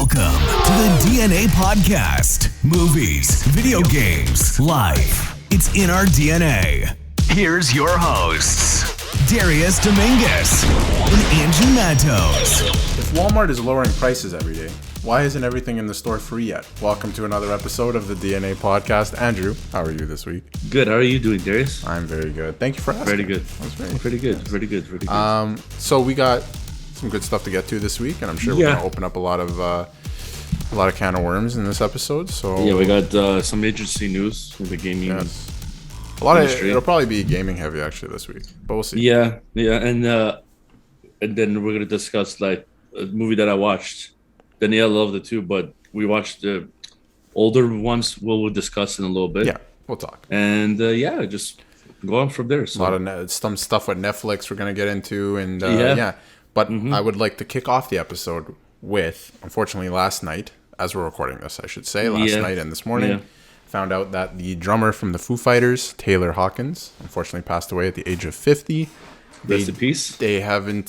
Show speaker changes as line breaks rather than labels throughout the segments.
Welcome to the DnA Podcast. Movies, video games, life. It's in our DNA. Here's your hosts, Darius Dominguez and Angie Matos.
If Walmart is lowering prices every day, why isn't everything in the store free yet? Welcome to another episode of the DnA Podcast. Andrew, how are you this week?
Good. How are you doing, Darius?
I'm very good. Thank you for asking.
Very good. Pretty good.
So we got some good stuff to get to this week, and I'm sure we're going to open up a lot of can of worms in this episode. So
yeah, we got some interesting news in the gaming.
Yes. It'll probably be gaming heavy actually this week, but we'll see.
Yeah, and then we're gonna discuss like a movie that I watched. Danielle loved it too, but we watched the older ones. We'll discuss in a little bit.
Yeah, we'll talk.
And just go on from there. So.
A lot of some stuff with Netflix we're gonna get into, and But I would like to kick off the episode with, unfortunately, last night, as we're recording this, I should say, night and this morning, found out that the drummer from the Foo Fighters, Taylor Hawkins, unfortunately passed away at the age of 50.
Rest in peace.
They haven't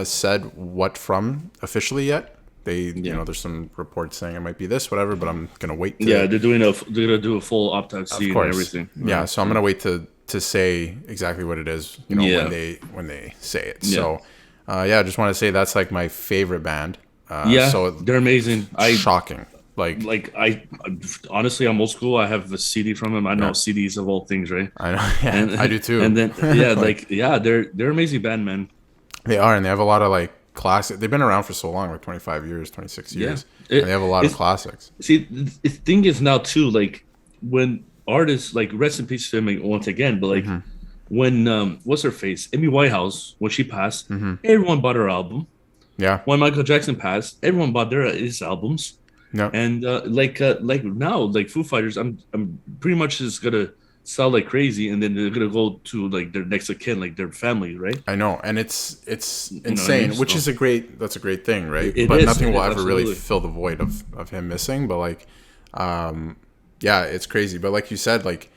said what from officially yet. There's some reports saying it might be this, whatever, but I'm gonna wait.
They're gonna do a full autopsy and everything.
Yeah, so I'm gonna wait to say exactly what it is. When they say it. Yeah. So. I just want to say that's like my favorite band. So
they're amazing.
Shocking.
I honestly, I'm old school. I have a CD from them. I know CDs of all things, right?
I know. Yeah, I do too.
And then they're amazing band, man.
They are, and they have a lot of like classic. They've been around for so long, like 25 years, 26 years. And they have a lot of classics.
See, the thing is now too, like when artists like rest in peace to him once again, but like. Mm-hmm. When what's her face? Amy Whitehouse, when she passed, everyone bought her album. Yeah. When Michael Jackson passed, everyone bought his albums. Yeah. And like now, like Foo Fighters, I'm pretty much just gonna sell like crazy, and then they're gonna go to like their next of kin, like their family, right?
I know, and it's insane, which is that's a great thing, right?
But
nothing will ever really fill the void of him missing. But like, it's crazy. But like you said, like.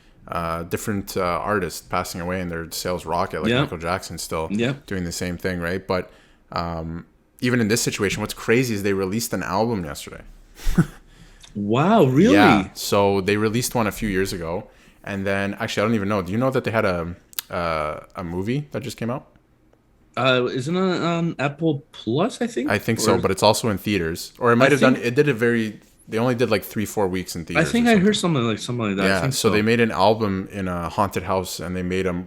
Different artists passing away and their sales rocket, like Michael Jackson still doing the same thing, right? But even in this situation, what's crazy is they released an album yesterday.
Wow, really?
Yeah. So they released one a few years ago, and then actually I don't even know. Do you know that they had a movie that just came out?
Isn't it on Apple Plus? I think
so, but it's also in theaters, or it might have done. It did a very. They only did like 3-4 weeks in theaters.
I think I heard something like that.
Yeah, so they made an album in a haunted house, and they made a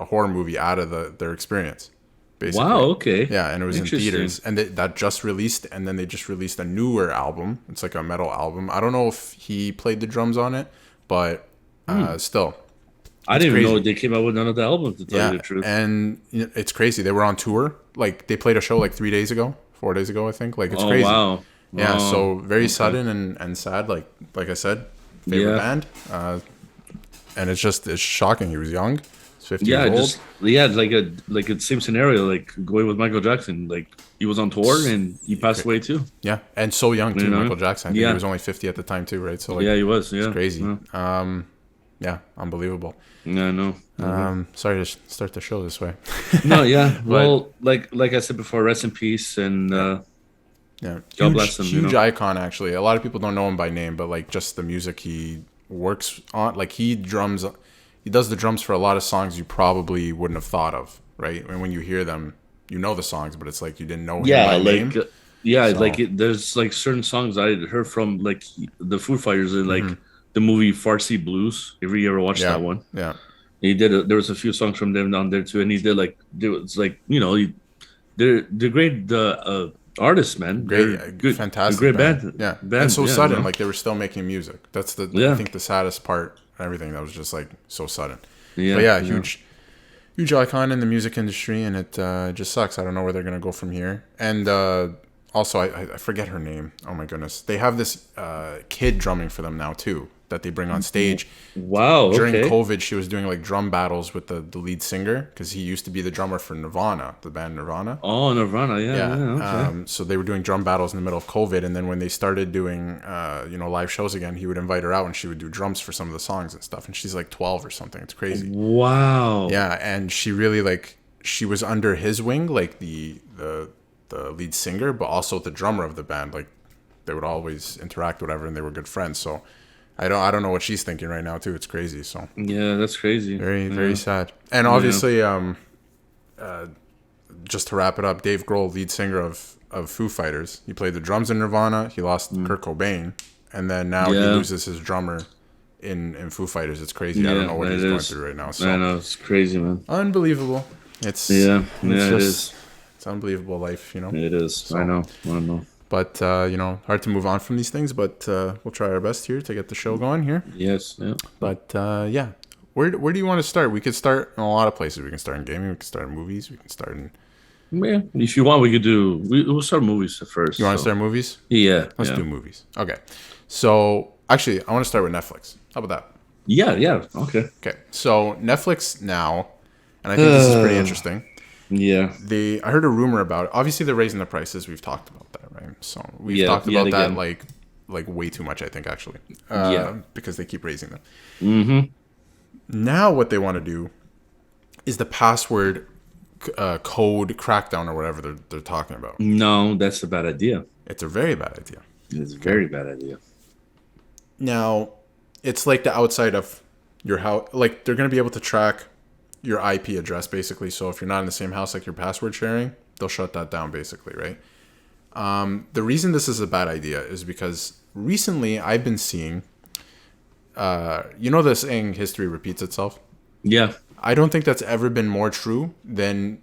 horror movie out of their experience. Basically.
Wow. Okay.
Yeah, and it was in theaters, and that just released, and then they just released a newer album. It's like a metal album. I don't know if he played the drums on it, but still.
I didn't even know they came out with none of the albums. To tell you the truth,
and it's crazy. They were on tour. Like they played a show like 4 days ago, I think. Like it's crazy.
Wow.
Yeah, so very sudden and sad. Like I said, favorite band, and it's shocking. He was young, he's 50 years old.
Like a same scenario, like going with Michael Jackson. Like he was on tour and he passed away too.
Yeah, and so young too, Michael Jackson. I think he was only 50 at the time too, right? So
he was. Yeah,
it's crazy. Unbelievable.
Yeah, no.
Sorry to start the show this way.
No, yeah. Well, like I said before, rest in peace and.
Yeah,
God bless him.
Huge icon, actually. A lot of people don't know him by name, but like just the music he works on, like he does the drums for a lot of songs you probably wouldn't have thought of, right? And when you hear them, you know the songs, but it's like you didn't know him by name.
There's like certain songs I heard from like the Foo Fighters in like the movie Farsi Blues. If you ever watched that one, there was a few songs from them down there too, and he did like they're great. Artists, man,
good, fantastic,
great band.
Yeah, and so sudden, like they were still making music. That's I think the saddest part. Everything that was just like so sudden. Huge icon in the music industry, and it just sucks. I don't know where they're gonna go from here. And also, I forget her name. Oh my goodness, they have this kid drumming for them now too. That they bring on stage.
Wow.
During COVID, she was doing like drum battles with the lead singer because he used to be the drummer for Nirvana, the band Nirvana.
Oh, Nirvana, yeah.
So they were doing drum battles in the middle of COVID, and then when they started doing live shows again, he would invite her out and she would do drums for some of the songs and stuff. And she's like 12 or something. It's crazy.
Wow.
Yeah, and she really she was under his wing, like the lead singer, but also the drummer of the band, like they would always interact, whatever, and they were good friends. So I don't know what she's thinking right now too. It's crazy. So
yeah, that's crazy.
Very sad. And obviously, just to wrap it up, Dave Grohl, lead singer of Foo Fighters, he played the drums in Nirvana. He lost Kurt Cobain, and then now he loses his drummer in Foo Fighters. It's crazy. I don't know what he's going through right now. So
I know, it's crazy, man.
Unbelievable. It's
it is.
It's unbelievable life, you know.
It is. So, I know.
But hard to move on from these things. But we'll try our best here to get the show going here.
Yes. Yeah.
But where do you want to start? We could start in a lot of places. We can start in gaming. We can start in movies. We can start in.
Yeah, if you want, we could do. We'll start movies first.
You want to start movies?
Yeah.
Let's do movies. Okay. So actually, I want to start with Netflix. How about that?
Yeah. Okay.
So Netflix now, and I think this is pretty interesting.
Yeah.
I heard a rumor about it. Obviously, they're raising the prices. We've talked about that, right? So we've talked about that like way too much, I think, actually. Because they keep raising them.
Mm-hmm.
Now what they want to do is the password code crackdown or whatever they're talking about.
No, that's a bad idea.
It's a very bad idea.
It's a very bad idea.
Now, it's like the outside of your house. Like, they're going to be able to track your IP address, basically. So if you're not in the same house, like your password sharing, they'll shut that down, basically, right? The reason this is a bad idea is because recently I've been seeing, the saying history repeats itself?
Yeah.
I don't think that's ever been more true than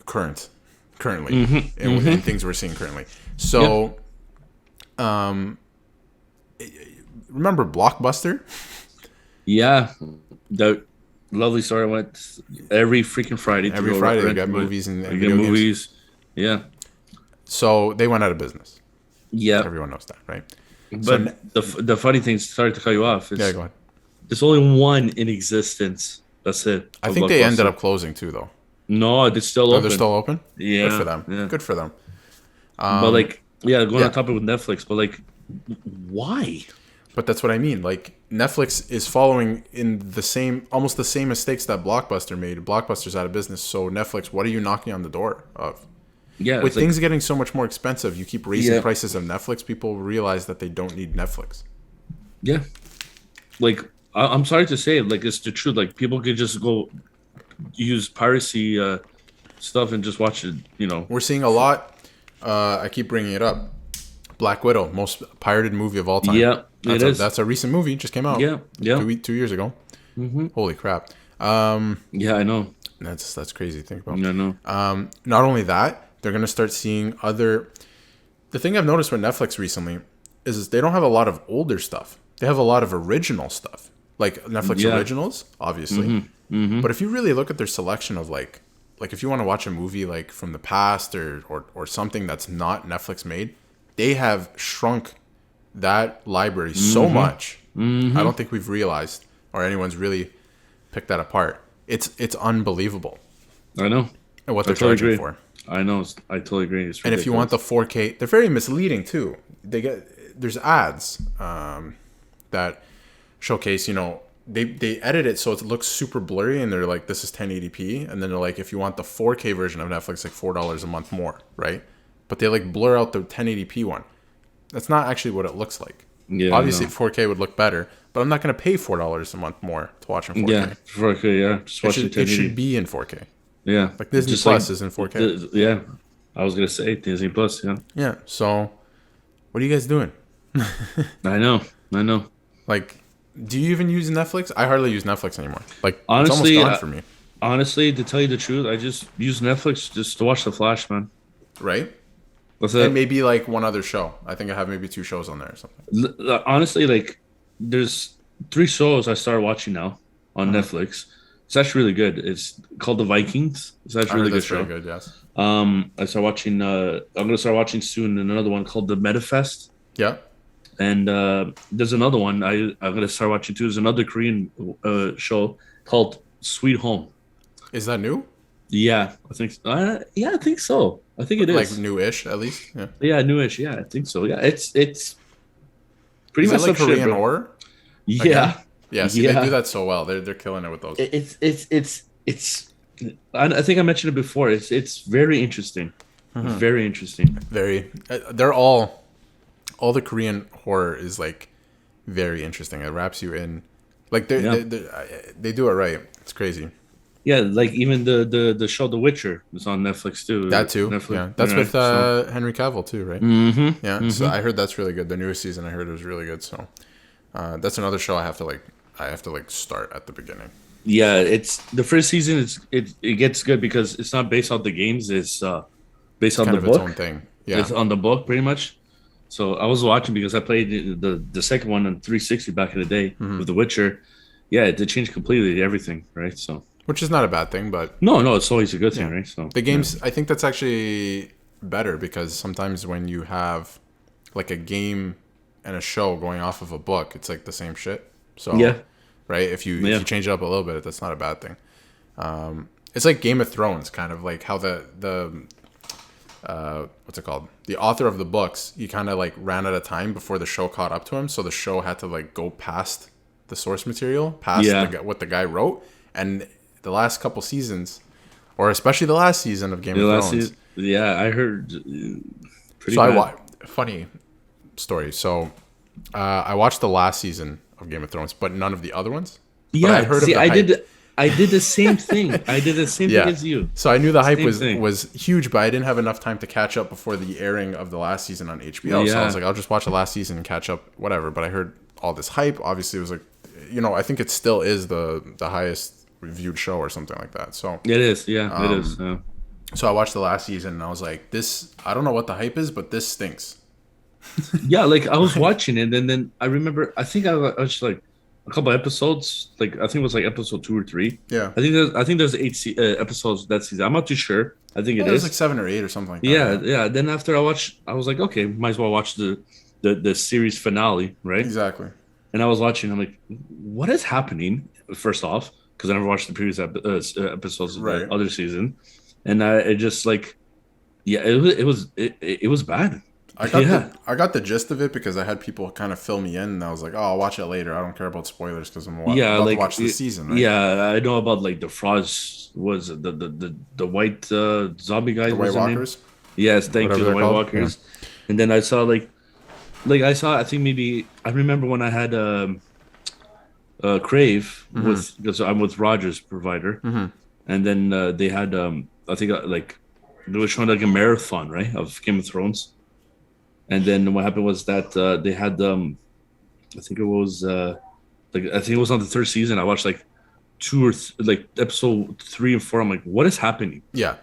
currently in things we're seeing currently. So, remember Blockbuster?
Yeah. The lovely story. I went every freaking Friday.
Every Friday they got movies and
video movies. Games. Yeah.
So they went out of business.
Yeah.
Everyone knows that, right?
But the funny thing, sorry to cut you off. Is
go ahead.
There's only one in existence. That's it.
I think they ended up closing too, though.
No, it's still open.
They're still open?
Yeah.
Good for them.
Yeah.
Good for them.
But going on topic with Netflix, but why?
But that's what I mean. Like, Netflix is following in almost the same mistakes that Blockbuster made. Blockbuster's out of business. So Netflix, what are you knocking on the door of?
Yeah.
With things getting so much more expensive, you keep raising prices of Netflix, people realize that they don't need Netflix.
Yeah. I'm sorry to say it, it's the truth. People could just go use piracy stuff and just watch it,
We're seeing a lot. I keep bringing it up. Black Widow, most pirated movie of all time.
Yeah, it is.
That's a recent movie. Just came out.
Yeah.
2 years ago. Mm-hmm. Holy crap.
Yeah, I know.
That's crazy to think about.
I know.
Not only that, they're going to start seeing other... The thing I've noticed with Netflix recently is they don't have a lot of older stuff. They have a lot of original stuff. Like Netflix originals, obviously.
Mm-hmm. Mm-hmm.
But if you really look at their selection of like if you want to watch a movie from the past or something that's not Netflix made, they have shrunk that library so much. Mm-hmm. I don't think we've realized or anyone's really picked that apart. It's unbelievable.
I know.
And what they're charging for.
I know. I totally agree. It's ridiculous.
And if you want the 4K, they're very misleading too. There's ads that showcase, they edit it so it looks super blurry and they're like, this is 1080p. And then they're like, if you want the 4K version of Netflix, $4 a month more, right? But they blur out the 1080p one. That's not actually what it looks like. Yeah, obviously 4K would look better, but I'm not going to pay $4 a month more to watch in 4K.
Yeah, 4K, yeah. Just watch
it should be in 4K.
Yeah.
Like Disney Plus is in 4K.
Yeah. I was going to say Disney Plus, yeah.
Yeah, so what are you guys doing?
I know.
Do you even use Netflix? I hardly use Netflix anymore.
Honestly,
it's almost gone for me.
Honestly, to tell you the truth, I just use Netflix just to watch The Flash, man.
Right?
What's that?
And maybe one other show. I think I have maybe 2 shows on there or something.
Honestly, there's 3 shows I started watching now on Netflix. It's actually really good. It's called The Vikings. It's actually really good show.
Really good, yes.
I start watching. I'm gonna start watching soon another one called The Metafest.
Yeah.
And there's another one I'm gonna start watching too. There's another Korean show called Sweet Home.
Is that new?
Yeah, I think. Yeah, I think so. I think it is
newish at least. Yeah.
Yeah, newish. Yeah, I think so. Yeah, it's pretty much
like Korean horror.
Yeah.
Again? Yeah. See, they do that so well. They're killing it with those.
It's. I think I mentioned it before. It's very interesting. Very interesting.
Very. They're all. all the Korean horror is like very interesting. It wraps you in. Like they do it right. It's crazy.
Yeah, like even the show The Witcher is on Netflix too.
That too.
Netflix,
yeah, that's with Henry Cavill too, right?
Mm-hmm.
Yeah.
Mm-hmm.
So I heard that's really good. The newest season I heard it was really good. So that's another show I have to start at the beginning.
Yeah, it's the first season. It gets good because it's not based on the games. It's based on the book. Its own thing. Yeah, it's on the book pretty much. So I was watching because I played the second one on 360 back in the day with The Witcher. Yeah, it did change completely everything, right? So.
Which is not a bad thing, but
no, it's always a good thing, right? So
the games, I think that's actually better because sometimes when you have like a game and a show going off of a book, it's like the same shit. So right, if you change it up a little bit, that's not a bad thing. It's like Game of Thrones, kind of like how the what's it called? The author of the books, he kind of like ran out of time before the show caught up to him, so the show had to like go past the source material, past what the guy wrote, and the last couple seasons, or especially the last season of Game of Thrones.
I heard.
Funny story. So, I watched the last season of Game of Thrones, but none of the other ones.
Yeah, I heard I did the same thing. I did the same thing as you.
So I knew the hype was huge, but I didn't have enough time to catch up before the airing of the last season on HBO. So I was like, I'll just watch the last season and catch up, whatever. But I heard all this hype. Obviously, it was like, I think it still is the highest reviewed show or something like that. So
it is, it is. Yeah.
So I watched the last season and I was like, this, I don't know what the hype is, but this stinks.
Yeah, like I was watching it and then I remember, I think I watched like a couple episodes, like I think it was like episode 2 or 3.
Yeah.
I think there's 8 episodes that season. I'm not too sure. I think it is
like 7 or 8 or something like that.
Yeah. Then after I watched, I was like, okay, might as well watch the series finale, right?
Exactly.
And I was watching, I'm like, what is happening? First off, because I never watched the previous episodes of the other season, and it just like, it was bad.
I got the gist of it because I had people kind of fill me in, and I was like, oh, I'll watch it later. I don't care about spoilers because I'm about to watch the season. Right?
Yeah, I know about like the Frost was the white zombie guys.
The White Walkers.
Yes, thank you, the White Walkers. Yeah. And then I saw I think maybe I remember when I had Crave because I'm with Rogers provider, and then they had I think like they were showing like a marathon right of Game of Thrones, and then what happened was that they had I think it was I think it was on the 3rd season. I watched like 2 or like episode 3 and 4. I'm like, what is happening?
Yeah,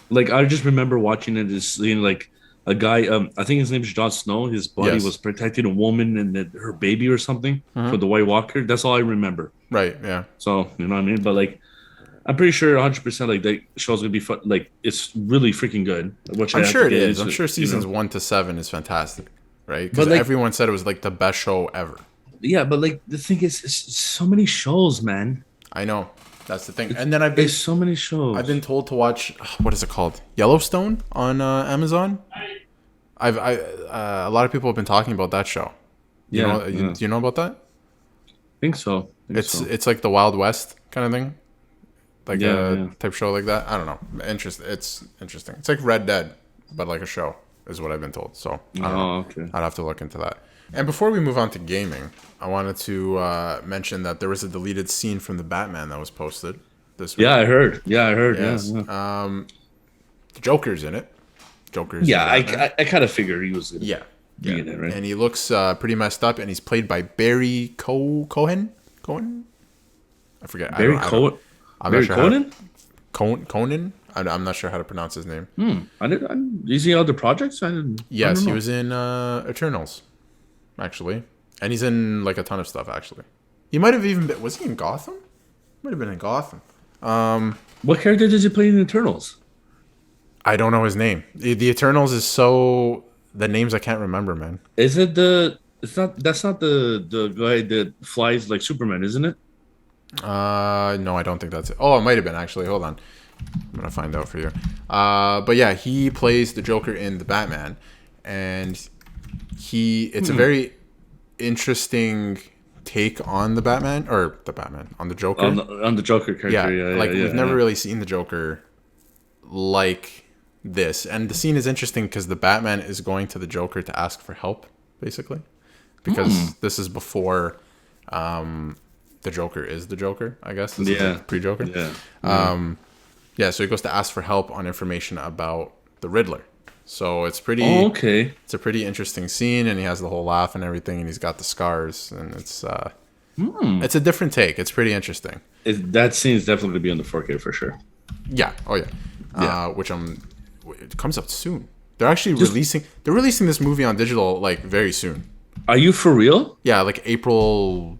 like I just remember watching it, just seeing like a guy, I think his name is Jon Snow. His buddy was protecting a woman and her baby or something for the White Walker. That's all I remember.
Right. Yeah.
So you know what I mean. But like, I'm pretty sure 100% like that show's gonna be fun. Like it's really freaking good.
Which I'm sure it is. I'm sure seasons 1 to 7 is fantastic. Right. Because like, everyone said it was like the best show ever.
Yeah, but like the thing is, it's so many shows, man.
I know. That's the thing. And then
there's so many shows.
I've been told to watch, what is it called? Yellowstone on Amazon. A lot of people have been talking about that show. Do you know about that?
I think so.
It's like the Wild West kind of thing. Like type show like that. I don't know. It's interesting. It's like Red Dead, but like a show is what I've been told. So I don't know.
Okay.
I'd have to look into that. And before we move on to gaming, I wanted to mention that there was a deleted scene from the Batman that was posted this week.
Yeah, I heard.
Yes.
Yeah.
The Joker's in it.
Yeah, I kind of figured he was. In it, right?
And he looks pretty messed up, and he's played by Barry Cohen. I forget.
Barry Cohen.
I'm not sure Conan. I'm not sure how to pronounce his name.
Is he other projects?
Yes, he was in Eternals, actually, and he's in like a ton of stuff. Actually, he might have even been. Was he in Gotham? Might have been in Gotham.
What character did he play in Eternals?
I don't know his name. The Eternals is so the names I can't remember, man.
Is it the? It's not. That's not the guy that flies like Superman, isn't it?
No, I don't think that's it. Oh, it might have been actually. Hold on, I'm gonna find out for you. But yeah, he plays the Joker in the Batman, and it's a very interesting take on the Batman on the Joker
on the Joker character.
We've never really seen the Joker like this. And the scene is interesting because the Batman is going to the Joker to ask for help, basically, because this is before the Joker is the Joker, I guess. This is like pre-Joker. Yeah. So he goes to ask for help on information about the Riddler. So it's pretty. Oh, okay. It's a pretty interesting scene, and he has the whole laugh and everything, and he's got the scars, and it's a different take. It's pretty interesting.
That scene is definitely going to be on the 4K for sure.
Yeah. Oh yeah. Which it comes out soon. They're actually releasing this movie on digital like very soon.
Are you for real?
Yeah, like April.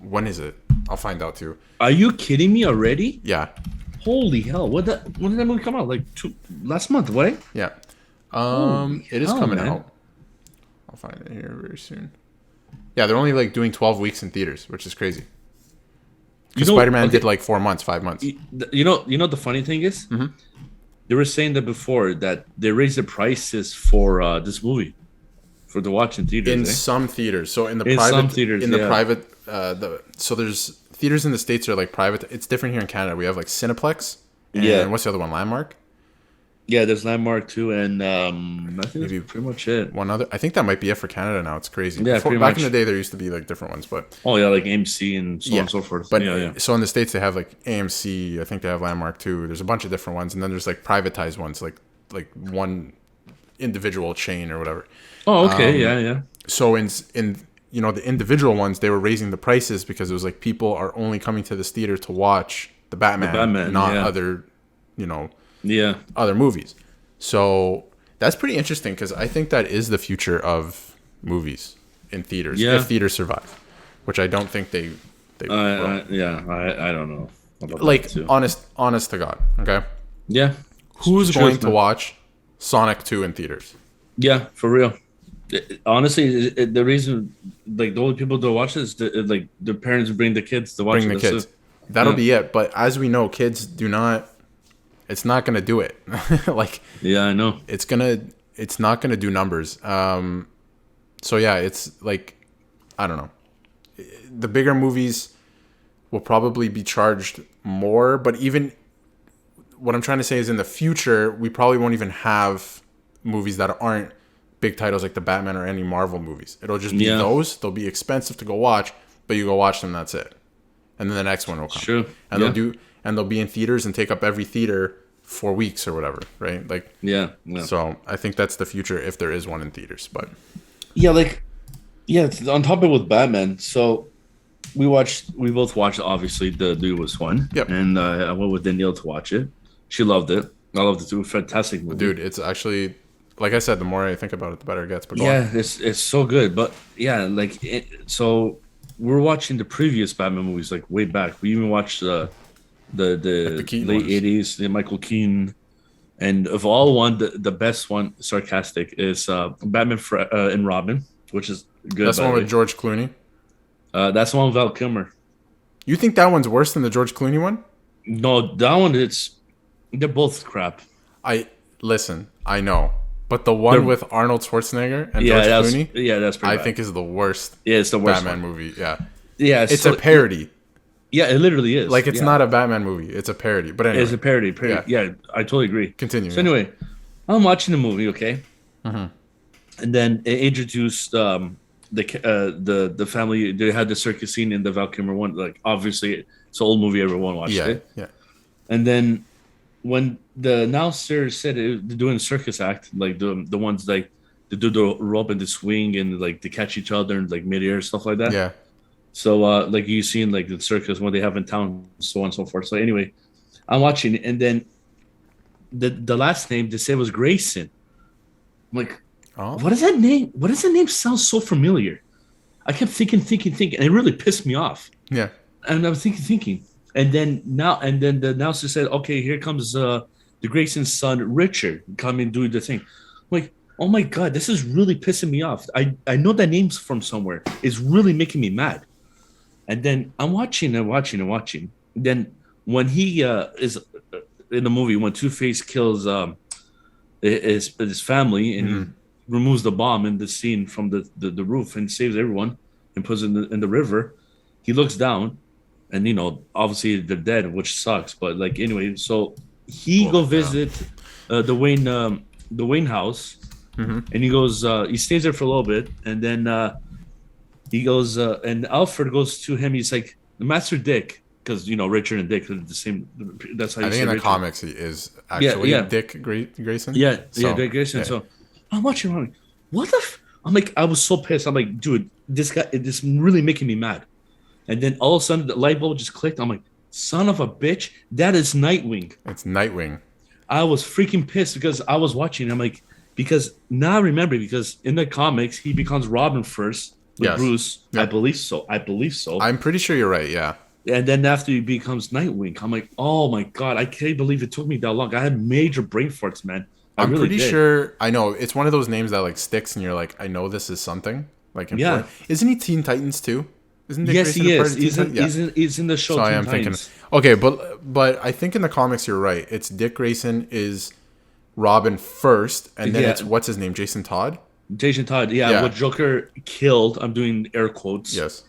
When is it? I'll find out too.
Are you kidding me already?
Yeah.
Holy hell! When did that movie come out? Like last month, right?
Yeah. It is coming out. I'll find it here very soon. Yeah, they're only like doing 12 weeks in theaters, which is crazy. Because Spider-Man did like 4 months, 5 months.
You know the funny thing is, they were saying that before that they raised the prices for this movie for the watch in theaters.
In some theaters, so in some theaters, so there's theaters in the States are like private. It's different here in Canada. We have like Cineplex. And what's the other one? Landmark.
Yeah, there's Landmark too, and I think maybe that's pretty much it.
One other, I think that might be it for Canada now. It's crazy.
Yeah,
back in the day, there used to be like different ones, but
like AMC and so on and so forth.
But so in the States, they have like AMC. I think they have Landmark too. There's a bunch of different ones, and then there's like privatized ones, like one individual chain or whatever.
Oh, okay, yeah.
So in the individual ones, they were raising the prices because it was like people are only coming to this theater to watch the Batman not other, other movies. So that's pretty interesting because I think that is the future of movies in theaters if theaters survive, which I don't think they will.
I don't know about
like honest to God, okay?
Yeah.
Who's going to watch Sonic 2 in theaters?
Yeah, for real. Honestly, the reason like the only people that watch this is like the parents bring the kids to watch it. Bring the kids.
That'll be it. But as we know, kids do not. It's not gonna do it. Like.
Yeah, I know.
It's not gonna do numbers. So yeah, it's like, I don't know. The bigger movies will probably be charged more, but even what I'm trying to say is in the future, we probably won't even have movies that aren't big titles like the Batman or any Marvel movies. It'll just be those. They'll be expensive to go watch, but you go watch them, that's it. And then the next one will come.
True.
And they'll be in theaters and take up every theater for weeks or whatever, right? Like So I think that's the future if there is one in theaters. But
it's on topic with Batman. So we both watched obviously the newest one.
Yep.
And I went with Danielle to watch it. She loved it. I loved it too. Fantastic movie.
Dude, it's actually, like I said, the more I think about it, the better it gets. But
it's so good. But so we're watching the previous Batman movies like way back. We even watched the late 80s, the Michael Keaton, and of all the best one, sarcastic, is Batman and Robin, which is good.
That's the one with George Clooney.
That's the one with Val Kilmer.
You think that one's worse than the George Clooney one?
No, that one they're both crap.
I know. But the one with Arnold Schwarzenegger and George Clooney,
that's pretty bad.
I think is the worst.
Yeah, it's the worst
Batman movie. Yeah,
it's
a parody.
Yeah, it literally is.
Like it's not a Batman movie; it's a parody. But anyway,
it's a parody. Yeah, I totally agree.
Continue.
So anyway, I'm watching the movie, okay, and then it introduced the family. They had the circus scene in the Val Kilmer one. Like obviously, it's an old movie. Everyone watched it. Yeah. And then when the announcer said they're doing a circus act, like the ones like they do the rope and the swing and like they catch each other and like midair stuff like that.
Yeah.
So like you seen like the circus when they have in town, so on and so forth. So anyway, I'm watching, and then the last name they said was Grayson. I'm like, what is that name? What does that name sound so familiar? I kept thinking, and it really pissed me off.
Yeah.
And I was thinking. And then the announcer said, "Okay, here comes the Grayson's son, Richard, come and do the thing." I'm like, oh my God, this is really pissing me off. I know that name's from somewhere. It's really making me mad. And then I'm watching. Then when he is in the movie, when Two-Face kills his family and he removes the bomb in the scene from the roof and saves everyone and puts it in the river, he looks down. And, obviously they're dead, which sucks. But, like, anyway, so he go visit the Wayne house, and he goes. He stays there for a little bit, and then he goes. And Alfred goes to him. He's like, Master Dick, because Richard and Dick are the same. That's how you
I
say
think in the
Richard.
comics he is actually Dick Grayson.
Yeah, Dick Grayson. Yeah. So I'm watching. I'm like, what the? I'm like, I was so pissed. I'm like, dude, this guy is really making me mad. And then all of a sudden, the light bulb just clicked. I'm like, son of a bitch, that is Nightwing.
It's Nightwing.
I was freaking pissed because I was watching. I'm like, because now I remember, because in the comics, he becomes Robin first with Bruce. Yep. I believe so.
I'm pretty sure you're right, yeah.
And then after he becomes Nightwing, I'm like, oh my God, I can't believe it took me that long. I had major brain farts, man.
I'm really pretty sure. I know it's one of those names that like sticks, and you're like, I know this is something. Like, isn't he Teen Titans too? Isn't Dick Grayson
he is. He's in the show.
So I am thinking. Okay, but I think in the comics you're right. It's Dick Grayson is Robin first, and then it's what's his name, Jason Todd.
Jason Todd, what Joker killed. I'm doing air quotes.
Yes.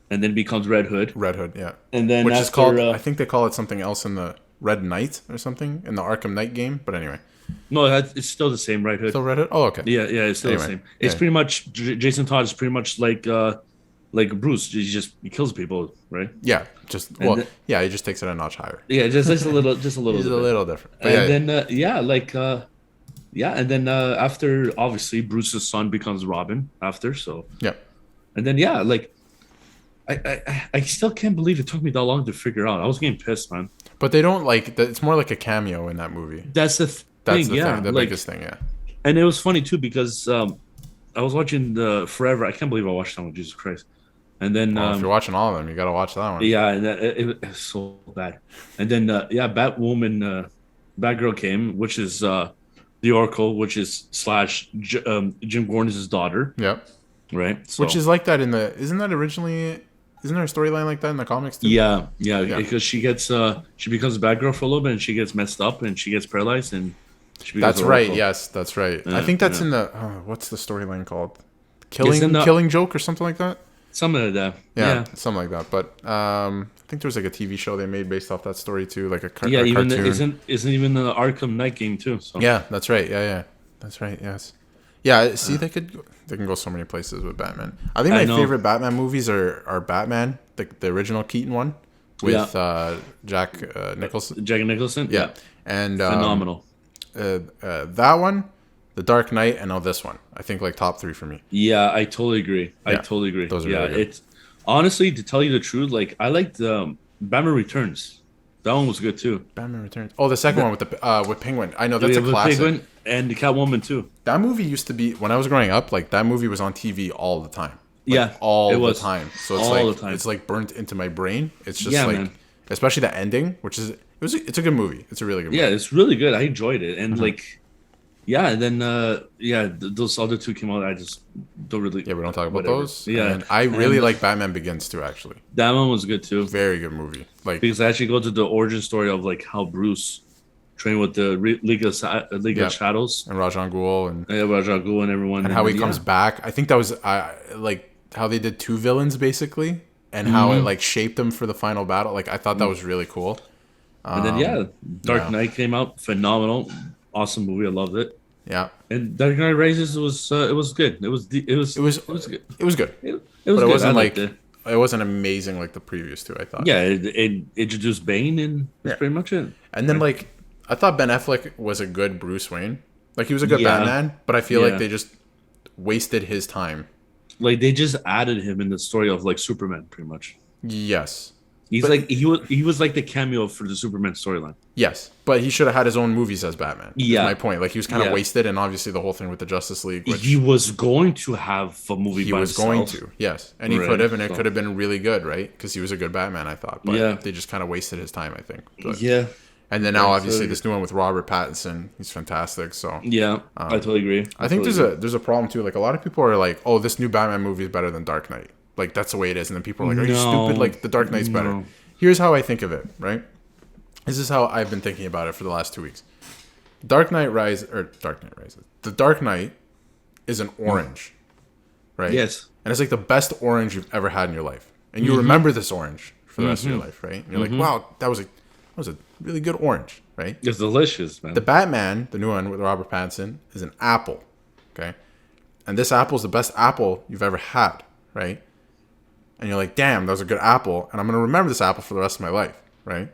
And
then becomes Red Hood.
Red Hood, yeah.
And then
which is called. I think they call it something else in the Red Knight or something in the Arkham Knight game. But anyway.
No, it's still the same Red Hood.
Still Red Hood? Oh, okay.
Yeah, it's still the same. It's pretty much Jason Todd is pretty much like Bruce. He kills people, right?
Yeah, he just takes it a notch higher.
Yeah, just a little, He's
a little different. But
and then after obviously Bruce's son becomes Robin after, so
yeah,
and then I still can't believe it took me that long to figure out. I was getting pissed, man.
But they don't it's more like a cameo in that movie.
That's the thing.
That's the thing, the biggest thing, yeah.
And it was funny too because I was watching Forever. I can't believe I watched that one. Jesus Christ! And then
if you're watching all of them, you gotta watch that one.
Yeah, and it was so bad. And then Batwoman, Batgirl came, which is the Oracle, which is / Jim Gordon's daughter.
Yep.
Right.
So, which is like that isn't there a storyline like that in the comics too?
Yeah, because she becomes a Batgirl for a little bit, and she gets messed up, and she gets paralyzed, and she becomes
that's right. Yes, that's right. I think that's in the what's the storyline called? Killing Joke or something like that.
Something like that.
Yeah, something like that. But I think there was like a TV show they made based off that story too, like a cartoon.
Isn't even the Arkham Knight game too? So.
Yeah, that's right. Yeah, that's right. Yes. Yeah, see, they can go so many places with Batman. I think my favorite Batman movies are Batman, the original Keaton one, with Jack Nicholson.
Jack Nicholson?
Yeah. And
phenomenal.
That one, The Dark Knight, and now this one. I think like top 3 for me.
Yeah, I totally agree. Those are really good. It's honestly, to tell you the truth, like I liked Batman Returns. That one was good too.
Batman Returns. Oh, the second one with Penguin. I know that's a classic. Penguin
and the Catwoman too.
That movie used to be when I was growing up. Like that movie was on TV all the time.
All
the time. So it's like burnt into my brain. It's just man. Especially the ending, which is it's a good movie. It's a really good movie.
Yeah, it's really good. I enjoyed it, and and then those other two came out. I just don't really.
Yeah, we don't talk about those.
Yeah,
and I really like Batman Begins too. Actually,
that one was good too.
Very good movie. Like
because I actually go to the origin story of like how Bruce trained with the League of Shadows
and Ra's al Ghul and
everyone,
and how he comes back. I think that was like how they did 2 villains basically, and how it like shaped them for the final battle. Like I thought that was really cool.
And then Dark Knight came out, phenomenal, awesome movie. I loved it.
Yeah,
and Dark Knight Rises was good. It was good.
It was good. It was
good.
It wasn't like it wasn't amazing like the previous 2. I thought.
Yeah, it introduced Bane, and that's pretty much it.
And then like I thought Ben Affleck was a good Bruce Wayne. Like he was a good Batman, but I feel like they just wasted his time.
Like they just added him in the story of like Superman, pretty much.
Yes.
He was like the cameo for the Superman storyline.
Yes, but he should have had his own movies as Batman.
Yeah,
my point. Like he was kind of wasted, and obviously the whole thing with the Justice League. Which
he was going to have a movie. He was
going to, yes, and he could have, and it could have been really good, right? Because he was a good Batman, I thought. But they just kind of wasted his time, I think. But, and then now, obviously, this new one with Robert Pattinson, he's fantastic. So
I totally agree.
I think there's a problem too. Like a lot of people are like, "Oh, this new Batman movie is better than Dark Knight." Like that's the way it is, and then people are like, "Are you stupid? Like the Dark Knight's better." Here's how I think of it, right? This is how I've been thinking about it for the last 2 weeks. The Dark Knight Rises. The Dark Knight is an orange, right?
Yes.
And it's like the best orange you've ever had in your life. And you remember this orange for the rest of your life, right? And you're like, wow, that was really good orange, right?
It's delicious, man.
The Batman, the new one with Robert Pattinson, is an apple, okay? And this apple is the best apple you've ever had, right? And you're like, damn, that was a good apple, and I'm going to remember this apple for the rest of my life, right?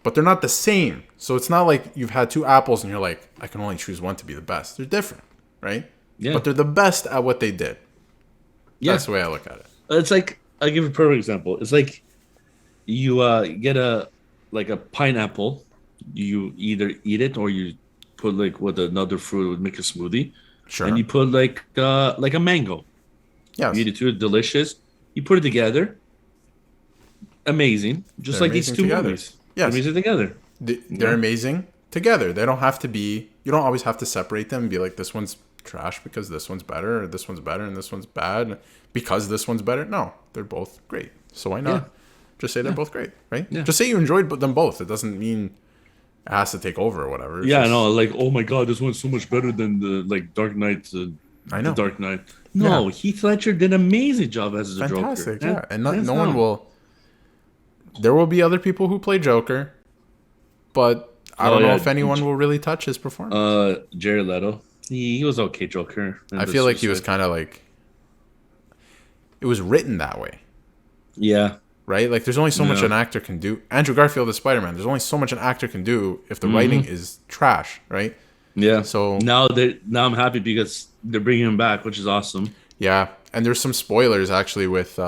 But they're not the same. So it's not like you've had two apples and you're like, I can only choose one to be the best. They're different, right?
Yeah.
But they're the best at what they did.
Yeah.
That's the way I look at it.
It's like, I'll give you a perfect example. It's like you get a pineapple. You either eat it or you put like with another fruit, would make a smoothie.
Sure.
And you put like a mango.
Yes.
You eat it too, delicious. You put it together. Amazing. Just
They're
like these two
together.
movies.
Yes.
They're amazing together.
They're amazing together. They don't have to be, you don't always have to separate them and be like, this one's trash because this one's better, or this one's better and this one's bad because this one's better. No, they're both great. So why not just say they're both great, right? Yeah. Just say you enjoyed them both. It doesn't mean it has to take over or whatever. It's
I know. Like, oh my God, this one's so much better than the Dark Knight.
I know.
The Dark Knight. No, Heath Ledger did an amazing job as the Joker.
Fantastic, yeah. And no one will. There will be other people who play Joker, but I don't know if anyone will really touch his performance.
Jared Leto. He was okay Joker.
I feel like he was kind of like, it was written that way.
Yeah.
Right? Like, there's only so much an actor can do. Andrew Garfield is Spider-Man. There's only so much an actor can do if the writing is trash, right?
Yeah.
So
now I'm happy because they're bringing him back, which is awesome.
Yeah. And there's some spoilers, actually, with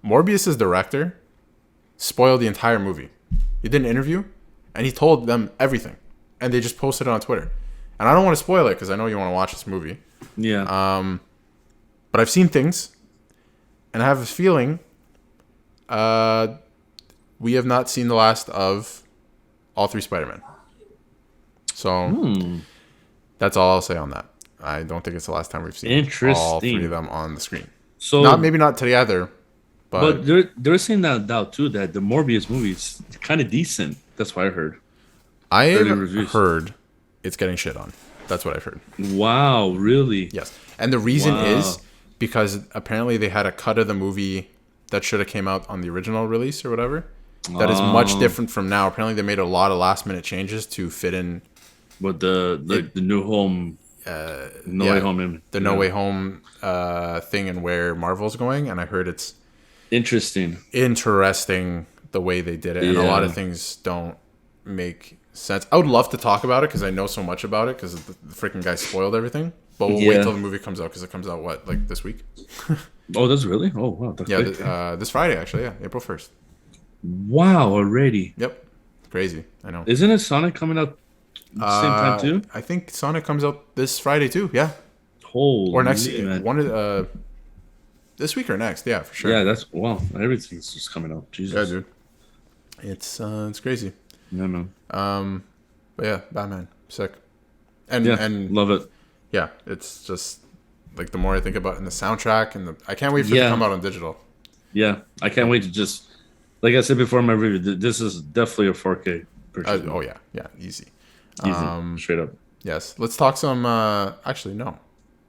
Morbius's director spoiled the entire movie. He did an interview, and he told them everything. And they just posted it on Twitter. And I don't want to spoil it because I know you want to watch this movie.
Yeah.
But I've seen things, and I have a feeling we have not seen the last of all three Spider-Man. So that's all I'll say on that. I don't think it's the last time we've seen all three of them on the screen. So maybe not together, but
they're saying that too, that the Morbius movie is kind of decent. That's what I heard.
I have heard it's getting shit on. That's what I've heard.
Wow, really?
Yes. And the reason is because apparently they had a cut of the movie that should have came out on the original release or whatever. That is much different from now. Apparently they made a lot of last minute changes to fit in
with the new home Way Home
the No Way Home thing and where Marvel's going, and I heard it's interesting the way they did it, and a lot of things don't make sense. I would love to talk about it because I know so much about it because the freaking guy spoiled everything. But we'll wait till the movie comes out because it comes out like this week.
Oh, that's really? Oh, wow. That's
this Friday actually. Yeah, April 1st.
Wow, already.
Yep, crazy. I know.
Isn't it Sonic coming out at the same time too?
I think Sonic comes out this Friday too. Yeah.
Holy
or next
man.
this week or next? Yeah, for sure.
Yeah, that's everything's just coming out. Jesus.
Yeah, dude. It's crazy.
Yeah, man.
But yeah, Batman, sick.
And love it.
Yeah, it's just like the more I think about it, and the soundtrack and I can't wait for it to come out on digital.
Yeah, I can't wait to just, like I said before in my review, this is definitely a 4K purchase.
Oh yeah, easy.
Straight up.
Yes, let's talk some. Actually, no.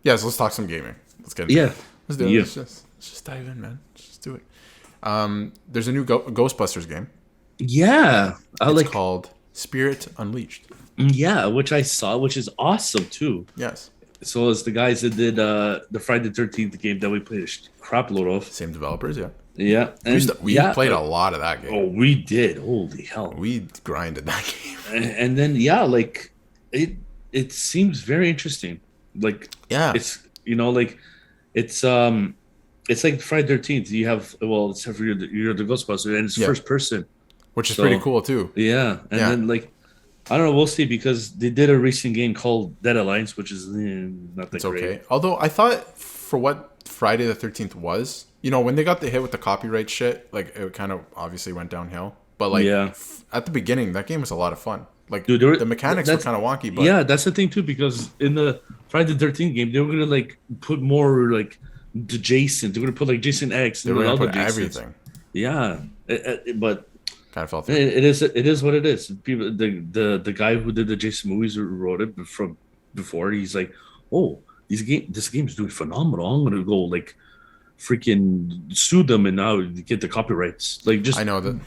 Yes, let's talk some gaming. Let's get into it. Let's do it. Let's just dive in, man. Let's just do it. There's a new Ghostbusters game.
Yeah,
it's called Spirit Unleashed.
Yeah, which I saw, which is awesome too.
Yes.
So it's the guys that did the Friday the 13th game that we played a crap load of.
Same developers, yeah.
Yeah.
And we played a lot of that game.
Oh, we did. Holy hell.
We grinded that game.
And then it seems very interesting. Like it's it's like Friday the 13th. You have except for you're the Ghostbuster and it's first person.
Which is pretty cool too.
Yeah. And then I don't know, we'll see because they did a recent game called Dead Alliance, which is not that great. Okay.
Although I thought for what Friday the 13th was, when they got the hit with the copyright shit, like it kind of obviously went downhill. But at the beginning, that game was a lot of fun. Like the mechanics were kind of wonky, but
yeah, that's the thing too because in the Friday the 13th game, they were gonna like put more like the Jason. They were gonna put like Jason X.
They were gonna put everything.
Yeah, but
kind of fell through.
It is what it is. People, the guy who did the Jason movies who wrote it from before. He's like, oh, this game is doing phenomenal. I'm gonna go like freaking sue them and now get the copyrights. Like just
I know that.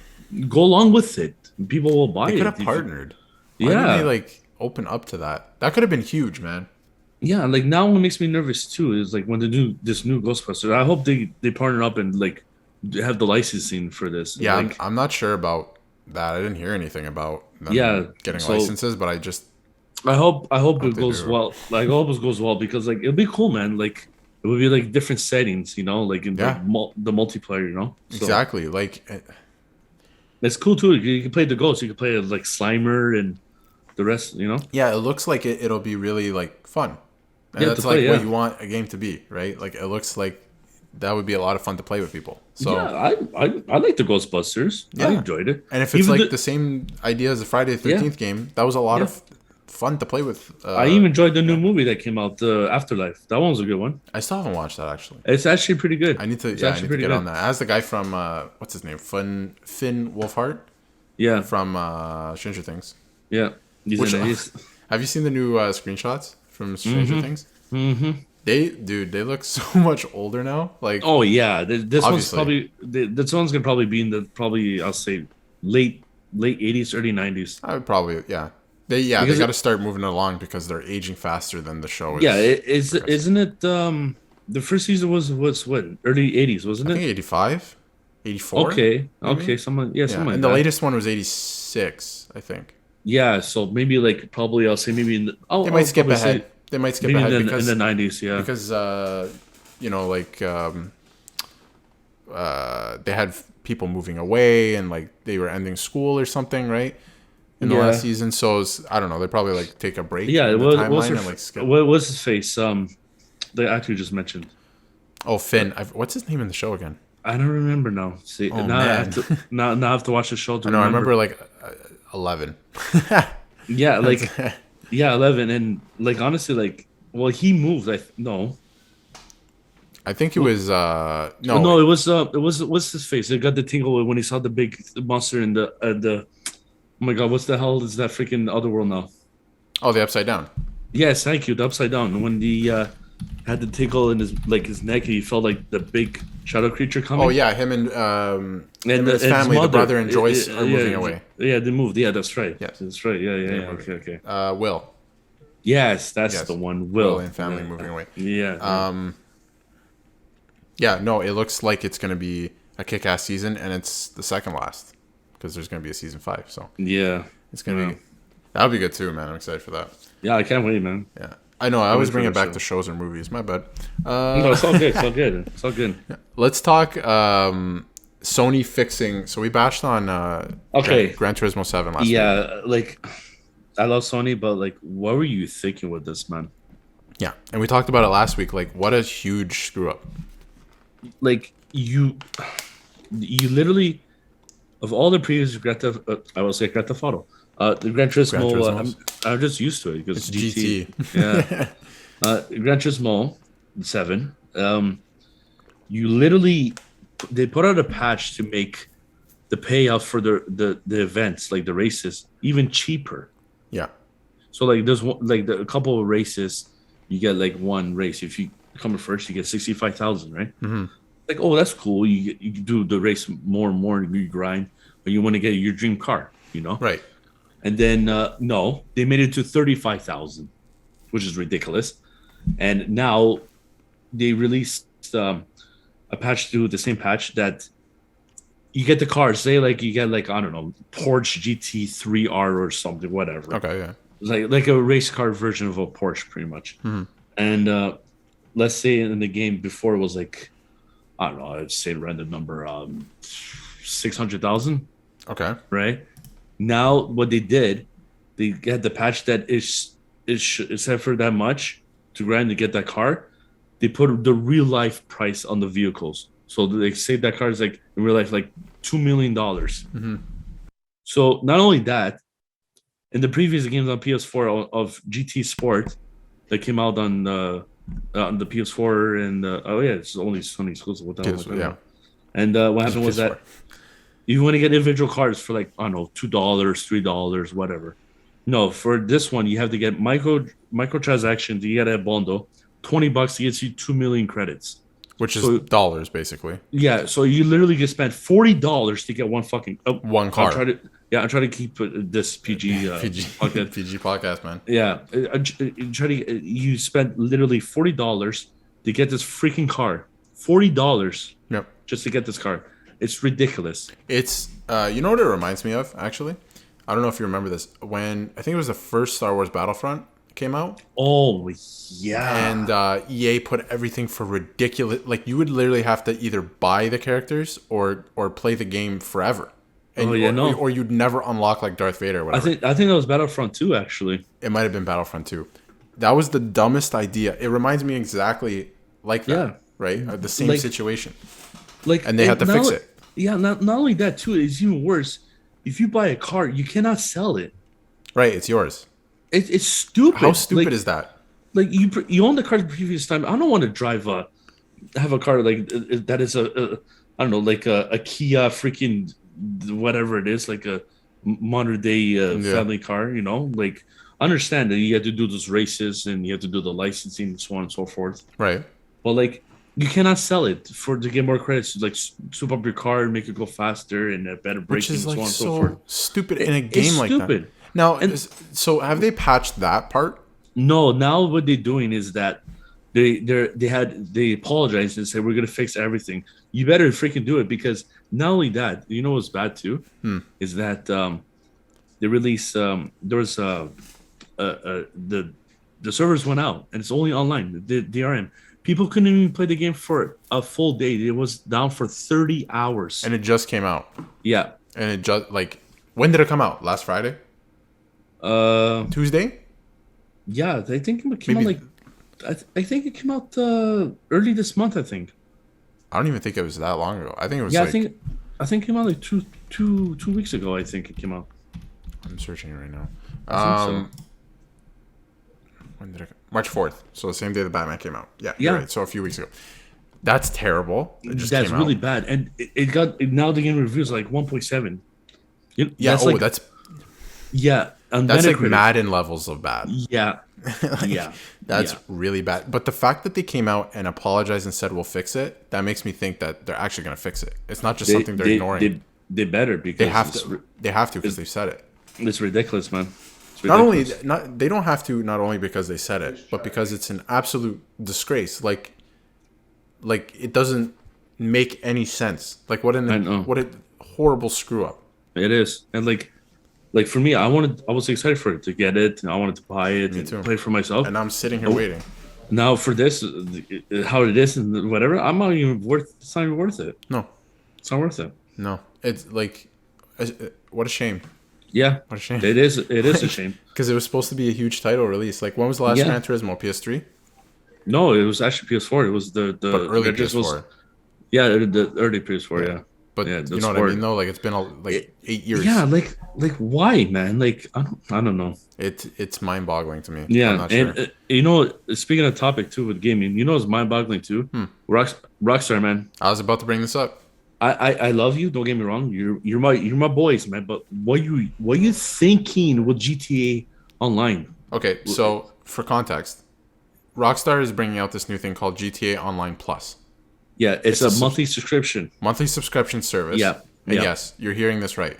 Go along with it. people will buy it.
They could have partnered. Why didn't they like open up to that? That could have been huge, man.
Yeah, like now what makes me nervous too is like when this new Ghostbusters. I hope they partner up and like have the licensing for this.
Yeah,
like,
I'm not sure about that. I didn't hear anything about them getting licenses, but I
hope it goes well. Like I hope it goes well because like it'll be cool, man. Like it would be like different settings, you know, like in the multiplayer, you know. So,
exactly. Like
it's cool too. You can play the ghosts. You can play like Slimer and the rest, you know.
Yeah, it looks like it'll be really like fun. And that's like what you want a game to be, right? Like it looks like that would be a lot of fun to play with people. So
yeah, I like the Ghostbusters. Yeah. I enjoyed it.
And if it's even like the same idea as the Friday the 13th game, that was a lot of fun to play with.
I even enjoyed the new movie that came out, Afterlife. That one was a good one.
I still haven't watched that actually.
It's actually pretty good.
I need to get on that. As the guy from what's his name, Finn Wolfhard. Yeah, from Stranger Things.
Yeah,
have you seen the new screenshots from Stranger Things? Mm-hmm. They look so much older now. Like,
oh yeah, this one's gonna probably be in the I'll say late 80s, early 90s.
I would probably They got to start moving along because they're aging faster than the show is.
Isn't it? The first season was what, early 80s, wasn't it?
I think 85, 84.
Okay, something like
and
that.
The latest one was 86, I think.
Yeah, so maybe like probably I'll say maybe in the
they might skip ahead. They might skip ahead
in the 90s, yeah.
Because they had people moving away and like they were ending school or something, right? In the last season, so I don't know. They probably like take a break.
Yeah, what was his face? The actor you just mentioned.
Oh, Finn. What's his name in the show again?
I don't remember now. See, now I have to watch the show.
I remember like 11.
Yeah, like 11, and like honestly, like he moved.
I think it was no.
No, it was what's his face? It got the tingle when he saw the big monster in the. Oh my god, what's the hell is that freaking other world now?
Oh, the Upside Down.
Yes, thank you. The Upside Down. When he had the tickle in his neck, he felt like the big shadow creature coming.
Oh yeah, him and his family, the brother and Joyce are moving away.
Yeah, they moved. Yeah, that's right.
Yes,
that's right. Yeah. Okay.
Will.
Yes, that's the one. Will
and family moving away.
Yeah.
Yeah, no, it looks like it's going to be a kick-ass season, and it's the second last. Because there's going to be a season 5, so it's going to be that'll be good too, man. I'm excited for that.
Yeah, I can't wait, man.
Yeah, I know. I always bring it back to shows or movies. My bad.
No, it's all good. It's all good.
Yeah. Let's talk Sony fixing. So we bashed on Gran Turismo 7 last week.
Yeah, like I love Sony, but like, what were you thinking with this, man?
Yeah, and we talked about it last week. Like, what a huge screw up.
Like you literally. Of all the previous I will say Grand Theft Auto. The Gran Turismo, I'm just used to it because
it's GT.
Yeah. Gran Turismo 7. You literally, they put out a patch to make the payout for the events, like the races, even cheaper.
Yeah.
So like there's a couple of races, you get like one race. If you come in first, you get 65,000, right? Mm-hmm. Like, oh, that's cool. You do the race more and more, and you grind, but you want to get your dream car, you know?
Right.
And then no, they made it to 35,000, which is ridiculous. And now they released a patch to the same patch that you get the car. Say like you get like I don't know Porsche GT3R or something, whatever.
Okay, yeah.
Like a race car version of a Porsche, pretty much. Mm-hmm. And let's say in the game before it was like. I don't know. I'd say a random number, 600,000.
Okay.
Right. Now, what they did, they had the patch that is set for that much to grind to get that car. They put the real life price on the vehicles, so they say that car is like in real life like $2 million. Mm-hmm. So not only that, in the previous games on PS4 of GT Sport that came out on the PS4 and it's only Sony exclusive. What the hell?
Yeah.
And what happened was that you want to get individual cars for like I don't know $2, $3, whatever. No, for this one you have to get microtransactions. You got to have bundle $20 to get you 2 million credits.
Which is dollars, basically.
Yeah, so you literally just spent $40 to get one fucking
one car.
I'm trying to keep this PG podcast.
PG podcast, man.
Yeah, you spent literally $40 to get this freaking car. $40.
Yep.
Just to get this car. It's ridiculous.
It's you know what it reminds me of, actually? I don't know if you remember this. When I think it was the first Star Wars Battlefront came out.
Oh, yeah.
And EA put everything for ridiculous. Like, you would literally have to either buy the characters or play the game forever. And or you'd never unlock, like, Darth Vader or whatever.
I think that was Battlefront 2, actually.
It might have been Battlefront 2. That was the dumbest idea. It reminds me exactly like that, right? The same situation. And they had to fix it.
Yeah, not only that, too, it's even worse. If you buy a car, you cannot sell it.
Right, it's yours.
It's stupid.
How stupid is that?
Like, you own the car the previous time. I don't want to have a car like that is I don't know, like a Kia freaking whatever it is, like a modern day family car, you know? Like, understand that you have to do those races and you have to do the licensing and so on and so forth.
Right.
But, like, you cannot sell it to get more credits. Like, soup up your car and make it go faster and better braking and so on and so forth.
Stupid in a game like that. Now, so have they patched that part?
No. Now what they're doing is that they apologized and said, we're gonna fix everything. You better freaking do it, because not only that, you know what's bad too, is that they released there was the servers went out and it's only online. The DRM. People couldn't even play the game for a full day. It was down for 30 hours.
And it just came out.
Yeah.
And it just, like, when did it come out? Last Friday? Tuesday?
Yeah, I think it came out like I think it came out early this month. I think.
I don't even think it was that long ago. I think it was.
Yeah, I think it came out like two weeks ago. I think it came out.
I'm searching it right now. I think so. When did it? March 4th. So the same day the Batman came out. Yeah. You're right. So a few weeks ago. That's terrible.
That's really bad, and it got now the game reviews like 1.7.
That's.
Yeah.
That's like Madden levels of bad.
Yeah.
That's really bad. But the fact that they came out and apologized and said, we'll fix it, that makes me think that they're actually going to fix it. It's not just something they're ignoring.
They better, because
they have to because they've said it.
It's ridiculous, man. It's
ridiculous. They don't have to, not only because they said it, but because it's an absolute disgrace. Like it doesn't make any sense. Like, what a horrible screw up.
It is. And like for me, I was excited for it to get it, and I wanted to buy it and play it for myself.
And I'm sitting here waiting.
Now for this, how it is and whatever, it's not even worth it.
No.
It's not worth it.
No. It's like, what a shame.
Yeah.
What a shame.
It is a shame.
Because it was supposed to be a huge title release. Like, when was the last Gran Turismo? PS3?
No, it was actually PS4. It was the
early PS4.
The early PS4, yeah.
But you know what I mean, though? Like, it's been 8 years.
Yeah, like why, man? Like, I don't know.
It's mind-boggling to me.
Yeah,
I'm not
and
sure.
Speaking of topic too with gaming, it's mind-boggling too. Rockstar, man.
I was about to bring this up.
I love you. Don't get me wrong. You're my boys, man. But what you thinking with GTA Online?
Okay, so for context, Rockstar is bringing out this new thing called GTA Online Plus.
Yeah, it's a monthly subscription.
Monthly subscription service.
Yeah.
And yes, you're hearing this right.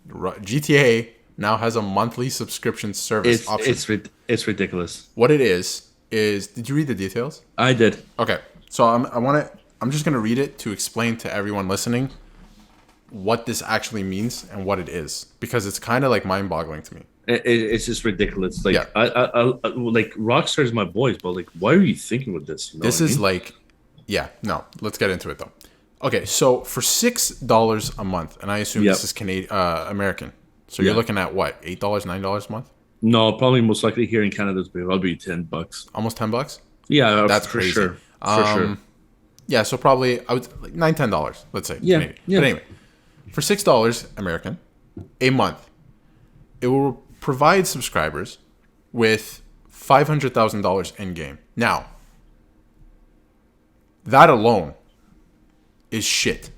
GTA now has a monthly subscription service option.
It's ridiculous.
What it is did you read the details?
I did.
Okay. So I'm just going to read it to explain to everyone listening what this actually means and what it is, because it's kind of like mind-boggling to me.
It's just ridiculous. Like, I like, Rockstar is my boys, but like, why are you thinking with this?
This is like, let's get into it though. Okay, so for $6 a month, and I assume this is American, so you're looking at what, $8, $9 a month?
No, probably most likely here in Canada, I'll be $10.
Almost $10?
Yeah,
that's
for
crazy.
Sure. For sure.
Yeah, so probably I would like $9-10, let's say.
Yeah,
Canadian. But anyway, for $6 American a month, it will provide subscribers with $500,000 in game. Now, that alone is shit.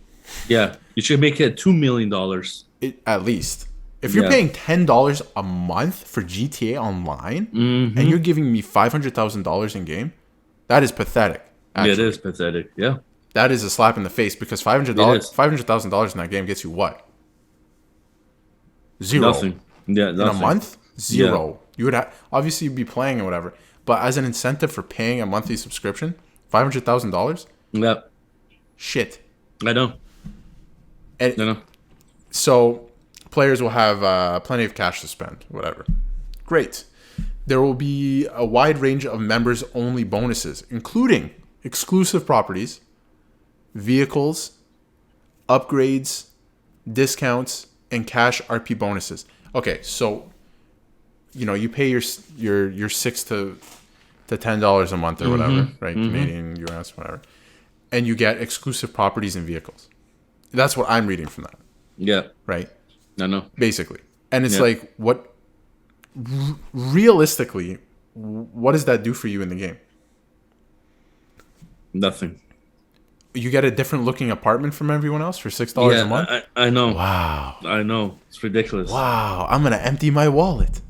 Yeah, you should make it $2 million.
At least. If you're paying $10 a month for GTA Online and you're giving me $500,000 in game, that is pathetic. Actually.
Yeah, it is pathetic. Yeah.
That is a slap in the face because $500,000 in that game gets you what? Zero.
Nothing. Yeah, nothing.
In a month? Zero.
Yeah.
You would obviously you'd be playing and whatever, but as an incentive for paying a monthly subscription, $500,000.
Yeah.
Shit.
I know.
And
I know.
So players will have plenty of cash to spend. Whatever. Great. There will be a wide range of members-only bonuses, including exclusive properties, vehicles, upgrades, discounts, and cash RP bonuses. Okay, so you pay your $6 to $10 a month or whatever, right? Canadian, US, whatever, and you get exclusive properties and vehicles. That's what I'm reading from that.
Yeah.
Right.
I know.
Basically, and it's like what. Realistically, what does that do for you in the game?
Nothing.
You get a different looking apartment from everyone else for $6 a month?
I know.
Wow.
I know. It's ridiculous.
Wow. I'm going to empty my wallet.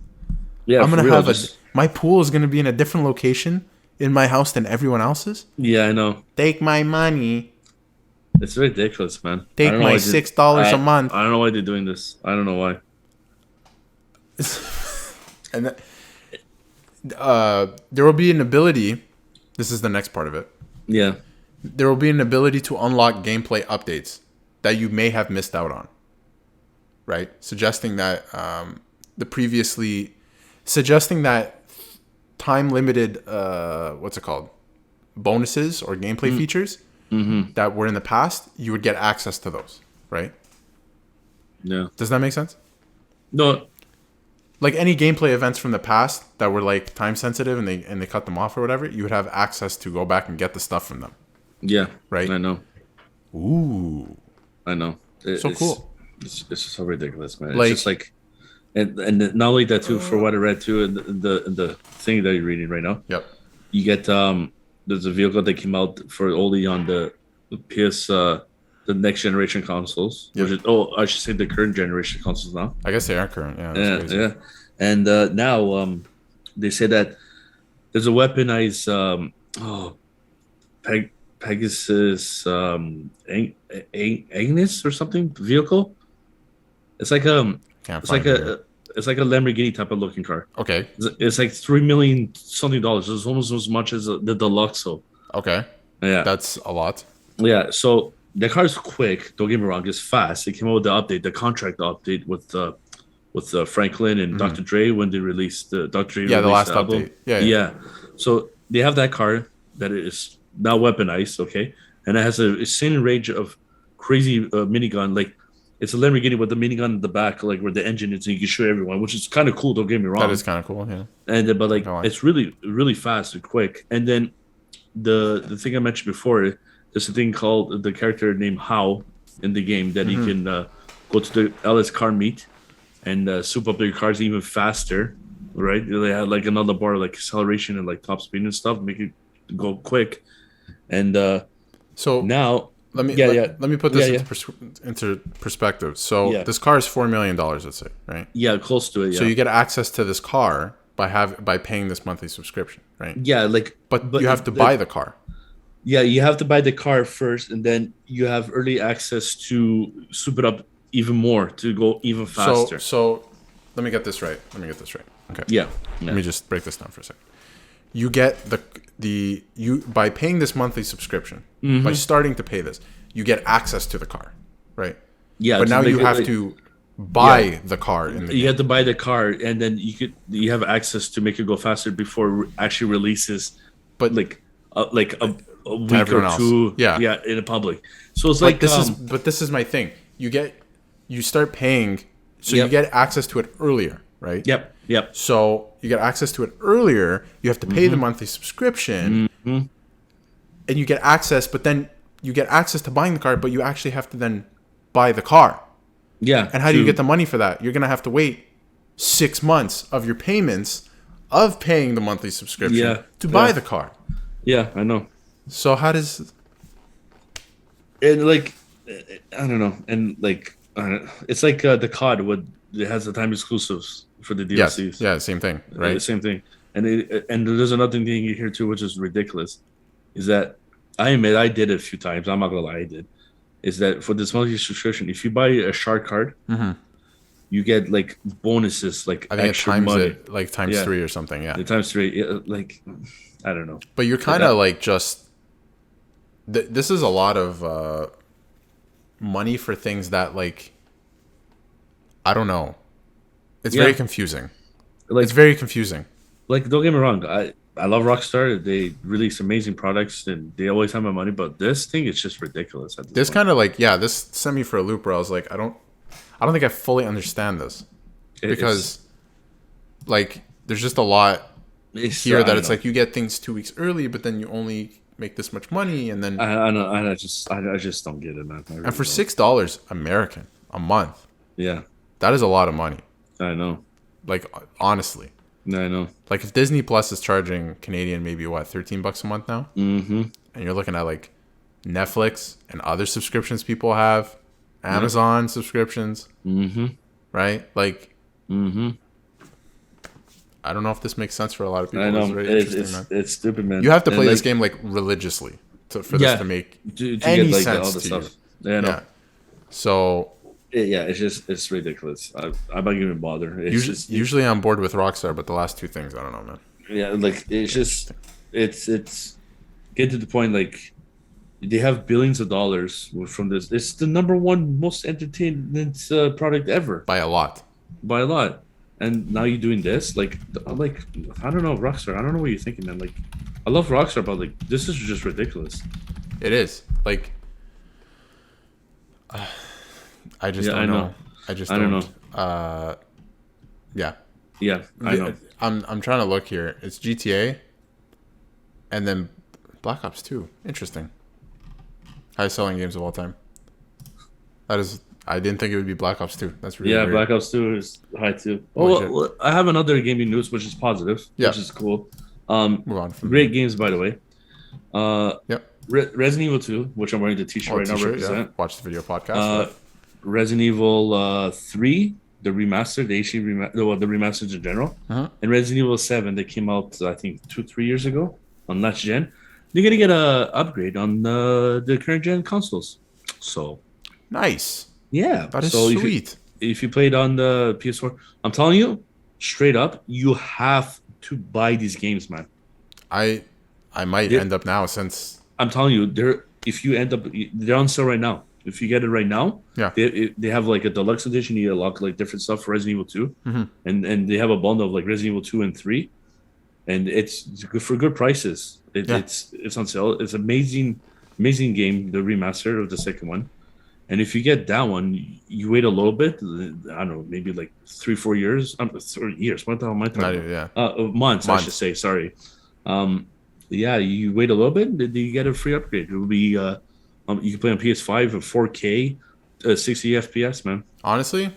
Yeah,
I'm going to have my pool is going to be in a different location in my house than everyone else's?
Yeah, I know.
Take my money.
It's ridiculous, man.
Take my $6 a month.
I don't know why they're doing this. I don't know why.
And there will be an ability. This is the next part of it.
Yeah.
There will be an ability to unlock gameplay updates that you may have missed out on. Right? Suggesting that time limited bonuses or gameplay features that were in the past, you would get access to those. Right?
Yeah.
Does that make sense?
No.
Like any gameplay events from the past that were like time sensitive and they cut them off or whatever, you would have access to go back and get the stuff from them.
Yeah.
Right?
I know.
Ooh.
I know.
It's cool.
It's just so ridiculous, man.
Like,
it's just like, and not only that too. For what I read too, in the thing that you're reading right now.
Yep.
You get there's a vehicle that came out for only on the PS the next generation consoles.
Yep.
I should say the current generation consoles now.
I guess they are current. Yeah.
Yeah. And now they say that there's a weaponized Pegasus Agnes or something vehicle. It's like it's like a Lamborghini type of looking car.
Okay.
It's like $3 million something dollars. It's almost as much as the Deluxo.
Okay.
Yeah.
That's a lot.
Yeah. So the car is quick. Don't get me wrong. It's fast. It came out with the update, the contract update with Franklin and Dr. Dre when they released the Dr. Dre.
Yeah, the last
album.
update. Yeah.
Yeah. So they have that car that is now weaponized. Okay, and it has a insane range of crazy minigun. Like it's a Lamborghini with the minigun in the back, like where the engine is, and you can shoot everyone, which is kind of cool. Don't get me wrong.
That is kind of cool. Yeah.
And but like it's really really fast and quick. And then the thing I mentioned before. There's a thing called the character named How in the game that he can go to the LS car meet and soup up their cars even faster, right? They had like another bar like acceleration and like top speed and stuff, make it go quick. And
so
now
let me put this into perspective. So this car is $4 million, let's say, right?
Yeah, close to it. Yeah.
So you get access to this car by paying this monthly subscription, right?
Yeah,
but you have to buy the car.
Yeah, you have to buy the car first, and then you have early access to soup it up even more to go even faster.
So let me get this right. Okay.
Yeah.
Let me just break this down for a second. You get you by paying this monthly subscription, by starting to pay this, you get access to the car, right?
Yeah.
But now you have to buy the car in the game.
You have to buy the car, and then you have access to make it go faster before it actually releases. But like a week or two, in the public. So it's like
this is my thing. You start paying, so you get access to it earlier, right?
Yep.
So you get access to it earlier. You have to pay the monthly subscription, and you get access. But then you get access to buying the car, but you actually have to then buy the car.
Yeah.
And how do you get the money for that? You're gonna have to wait 6 months of your payments of paying the monthly subscription to buy the car.
Yeah, I know.
So how does
and like I don't know, and like it's like the COD it has the time exclusives for the DLCs.
Yeah, same thing, right?
The same thing. And there's another thing you hear too, which is ridiculous, is that I admit I did it a few times. I'm not gonna lie, I did. Is that for this monthly subscription? If you buy a shark card, you get like bonuses, like
I think
extra
it times
money,
it like times 3 or something. Yeah,
the times 3. Yeah, like I don't know.
But you're kind of like just. This is a lot of money for things that like. I don't know. It's very confusing.
Like,
it's very confusing.
Like, don't get me wrong. I love Rockstar. They release amazing products and they always have my money. But this thing is just ridiculous.
This kind of like this sent me for a loop where I was like, I don't think I fully understand this because like there's just a lot here that it's like you get things 2 weeks early, but then you only make this much money, and then
I know. I just don't get it, man. Really
and for $6 American a month, that is a lot of money.
I know.
Like honestly.
I know.
Like if Disney Plus is charging Canadian maybe what $13 a month now, and you're looking at like Netflix and other subscriptions people have, Amazon subscriptions, right? Like, I don't know if this makes sense for a lot of people.
I know it's stupid, man.
You have to play this game like religiously for this to make
to
any
get, like,
sense
all the
to
stuff.
you.
Yeah, no.
So.
It's ridiculous. I'm not even bother.
Usually I'm bored with Rockstar, but the last 2 things, I don't know, man.
Yeah, like it's just it's get to the point like they have billions of dollars from this. It's the number 1 most entertainment product ever
by a lot.
And now you're doing this, like I don't know, Rockstar. I don't know what you're thinking, man. Like I love Rockstar, but like this is just ridiculous.
It is like. I just don't know. I don't know. Yeah,
I know.
I'm trying to look here. It's GTA, and then Black Ops 2. Interesting. Highest selling games of all time. That is. I didn't think it would be Black Ops 2. That's really weird.
Black Ops 2 is high too. Well, I have another gaming news, which is positive, which is cool.
Move on. Great
games, by the way. Resident Evil 2, which I'm wearing the t-shirt right now. Represent.
Watch the video podcast.
Resident Evil 3, the remastered, the remasters in general, and Resident Evil 7 that came out I think 2-3 years ago on last gen. You're gonna get a upgrade on the current gen consoles. So
nice.
Yeah,
that is sweet.
If you played on the PS4, I'm telling you, straight up, you have to buy these games, man.
I might end up now since
I'm telling you, they're on sale right now. If you get it right now, they have like a deluxe edition. You unlock like different stuff for Resident Evil 2, and they have a bundle of like Resident Evil 2 and 3, and it's good for good prices. It's on sale. It's amazing game, the remaster of the second one. And if you get that one, you wait a little bit. I don't know, maybe like 3-4 years. 3 years. What the hell am I talking about? Months, I should say. Sorry. You wait a little bit, then you get a free upgrade. It will be you can play on PS5 at 4K, 60 FPS, man.
Honestly,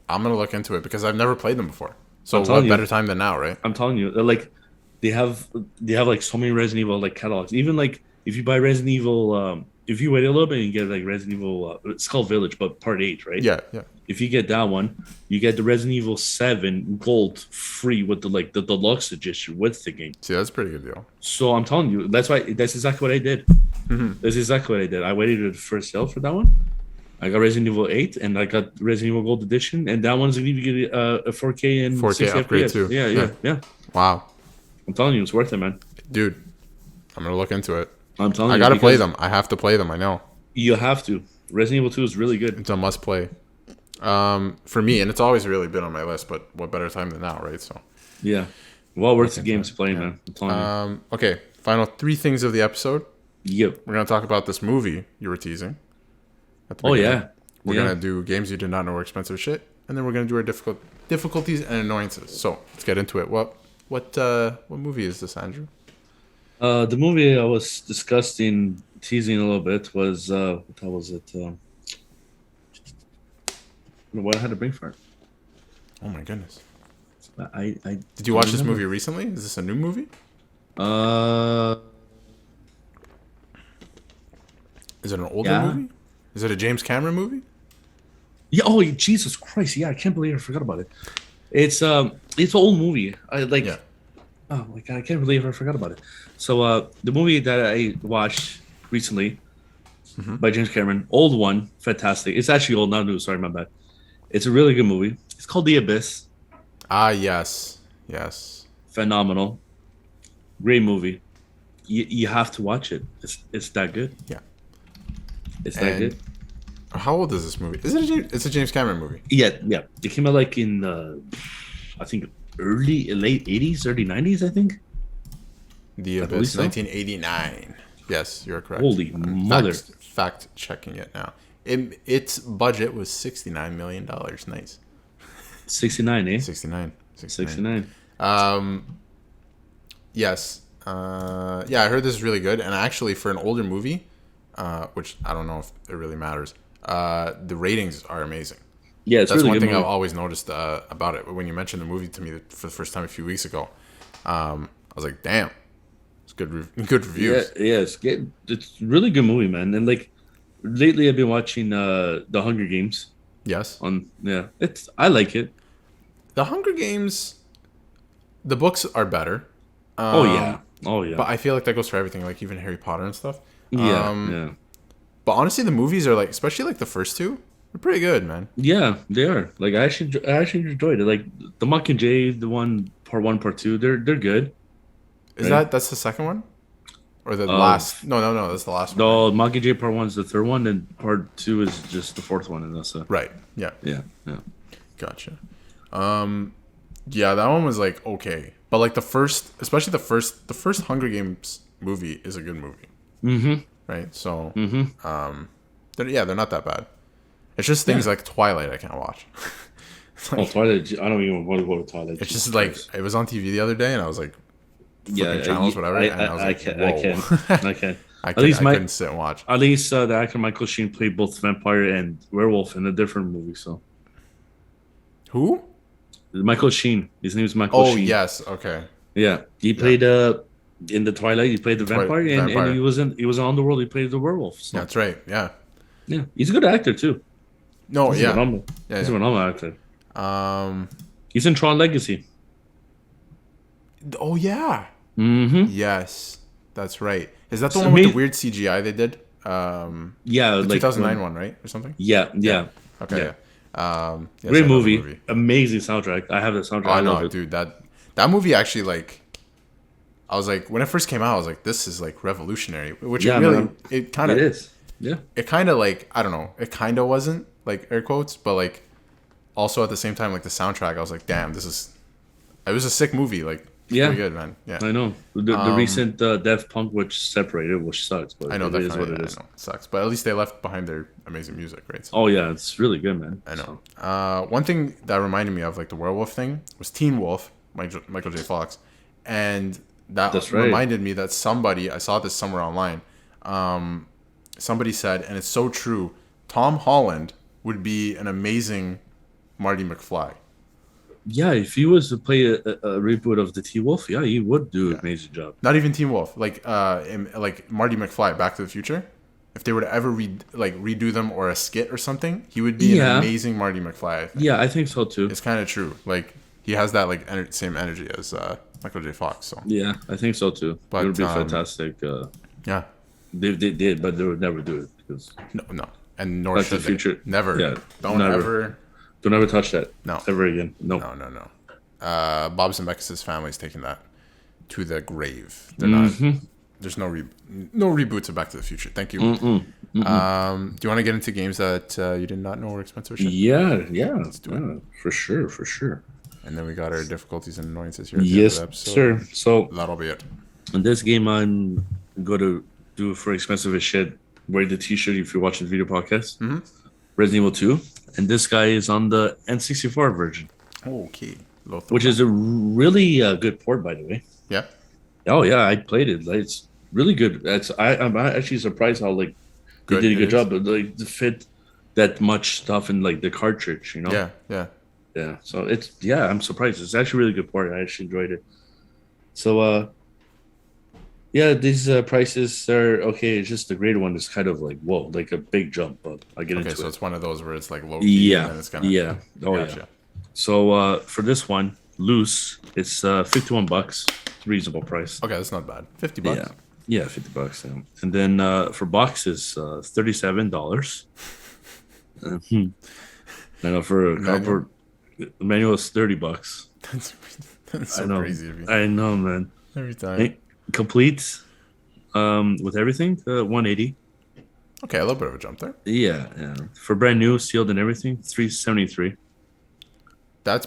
I'm gonna look into it because I've never played them before. So what better time than now, right?
I'm telling you, like they have like so many Resident Evil like catalogs. Even like if you buy Resident Evil, if you wait a little bit, and you get like Resident Evil Skull Village, but Part 8, right?
Yeah.
If you get that one, you get the Resident Evil 7 Gold free with the deluxe edition with the game.
See, that's a pretty good deal.
So I'm telling you, that's exactly what I did. That's exactly what I did. I waited for the first sale for that one. I got Resident Evil 8, and I got Resident Evil Gold Edition, and that one's going to give you a 4K and
4K upgrade
FPS.
too.
Yeah.
Wow.
I'm telling you, it's worth it, man.
Dude, I'm going to look into it.
I'm telling you.
I got to play them. I have to play them, I know.
You have to. Resident Evil 2 is really good.
It's a must play. For me, and it's always really been on my list, but what better time than now, right? So.
Yeah. Well worth the game to play, man. I'm telling you.
Okay, final 3 things of the episode.
Yep.
We're going to talk about this movie you were teasing.
Yeah.
We're going to do games you did not know were expensive shit. And then we're going to do our difficulties and annoyances. So let's get into it. What movie is this, Andrew?
The movie I was teasing a little bit was, what the hell was it? What I had to bring for it.
Oh my goodness.
Did
you watch this movie recently? Is this a new movie? Is it an older movie? Is it a James Cameron movie?
Yeah. Oh, Jesus Christ! Yeah, I can't believe I forgot about it. It's an old movie. Oh my God, I can't believe I forgot about it. So the movie that I watched recently by James Cameron. Old one, fantastic. It's actually old, not new. Sorry, my bad. It's a really good movie. It's called The Abyss.
Ah, yes.
Phenomenal. Great movie. You have to watch it. It's that good.
Yeah.
It's that good.
How old is this movie? It's a James Cameron movie.
Yeah. It came out like in I think late 80s, early 90s, I think.
The Abyss, 1989. Yes, you're correct.
Holy mother.
Fact checking it now. Its budget was $69 million. Nice.
69, eh?
69. Yes. Yeah, I heard this is really good. And actually, for an older movie, which I don't know if it really matters, the ratings are amazing.
Yeah, it's
that's
really
one thing
movie.
I've always noticed about it. When you mentioned the movie to me for the first time a few weeks ago, I was like, "Damn, it's good reviews."
Yeah, it's good. It's a really good movie, man. And like lately, I've been watching The Hunger Games.
Yes.
I like it.
The Hunger Games, the books are better.
Oh yeah.
But I feel like that goes for everything, like even Harry Potter and stuff.
Yeah.
But honestly, the movies are like, especially like the first two, they're pretty good, man.
Yeah, they are. Like I actually enjoyed it. Like the Mockingjay, the one part 1, part 2, they're good.
Is that's the second one, or the last? No, that's the last one.
No, Mockingjay part 1 is the third one, and part 2 is just the fourth one, and that's it.
Right. Yeah. Gotcha. Yeah, that one was like okay, but like especially the first Hunger Games movie is a good movie. Mm-hmm. Right. So. Mm-hmm. They're not that bad. It's just things like Twilight I can't watch.
Like, Twilight, I don't even want to go to Twilight.
It's just like it was on TV the other day, and I was like, channels, whatever. And I was like,
I can't.
I couldn't sit and watch.
At least the actor Michael Sheen played both vampire and werewolf in a different movie. So.
Who?
Michael Sheen. His name is Michael Sheen.
Oh yes, okay.
Yeah, he played in the Twilight. He played the vampire, and he was in Underworld. He played the werewolf. So.
That's right. Yeah.
Yeah, he's a good actor too.
No,
he's a phenomenal actor. He's in Tron Legacy.
Oh yeah.
Mm-hmm.
Yes, that's right. Is that the one with the weird CGI they did?
Yeah,
the 2009 one, right, or something?
Yeah.
Okay. Yeah.
Great movie. Amazing soundtrack. I have the soundtrack.
Oh, I know, dude. That movie actually, like, I was like, when it first came out, I was like, this is like revolutionary. Which it kind of
is. Yeah.
It kind of like, I don't know. It kind of wasn't, like, air quotes, but like also at the same time, like the soundtrack, I was like, damn, it was a sick movie. Like, pretty good, man. Yeah.
I know. The recent Daft Punk, which separated, which sucks, but
I know,
it is what it is.
I know. It sucks. But at least they left behind their amazing music, right? So,
oh yeah, it's really good, man.
I know. One thing that reminded me of like the werewolf thing was Teen Wolf, Michael J. Fox, and that's reminded me that I saw this somewhere online. Somebody said, and it's so true, Tom Holland would be an amazing Marty McFly.
Yeah, if he was to play a reboot of the T-Wolf, yeah, he would do an amazing job.
Not even Teen Wolf, like Marty McFly, Back to the Future. If they were to ever redo them or a skit or something, he would be an amazing Marty McFly. I think.
Yeah, I think so too.
It's kind of true. Like he has that like same energy as Michael J. Fox. So
yeah, I think so too. But it would be fantastic.
Yeah,
they did, but they would never do it because
no, and nor should they. Never. Yeah, don't
ever touch that.
No,
ever again. No.
Bob's and Beckus' family's taking that to the grave. They're not. There's no reboots of Back to the Future. Thank you. Do you want to get into games that you did not know were expensive?
Yeah. Let's do it. For sure.
And then we got our difficulties and annoyances here.
Yes, sir. So
that'll be it.
In this game, I'm going to do for expensive as shit. Wear the T-shirt if you're watching the video podcast. Resident Evil 2, and this guy is on the N64 version.
Okay.
Which is a really good port, by the way.
Yeah.
Oh yeah, I played it. Like, it's really good. I'm actually surprised how like they did a good job, but like to fit that much stuff in like the cartridge, you know. Yeah. So I'm surprised. It's actually a really good port. I actually enjoyed it. So these prices are okay. It's just the greater one is kind of like whoa, like a big jump, but I get into it.
Okay, so it's one of those where it's like low key and then it's kind of
yeah. So for this one, loose, it's $51. Reasonable price.
Okay, that's not bad. $50.
Yeah, $50. Yeah. And then for boxes, $37. I know for a cardboard manual is $30.
That's so crazy to me.
I know, man.
Every time.
Complete with everything, 180.
Okay, a little bit of a jump there.
Yeah. For brand new, sealed and everything, $373.
That's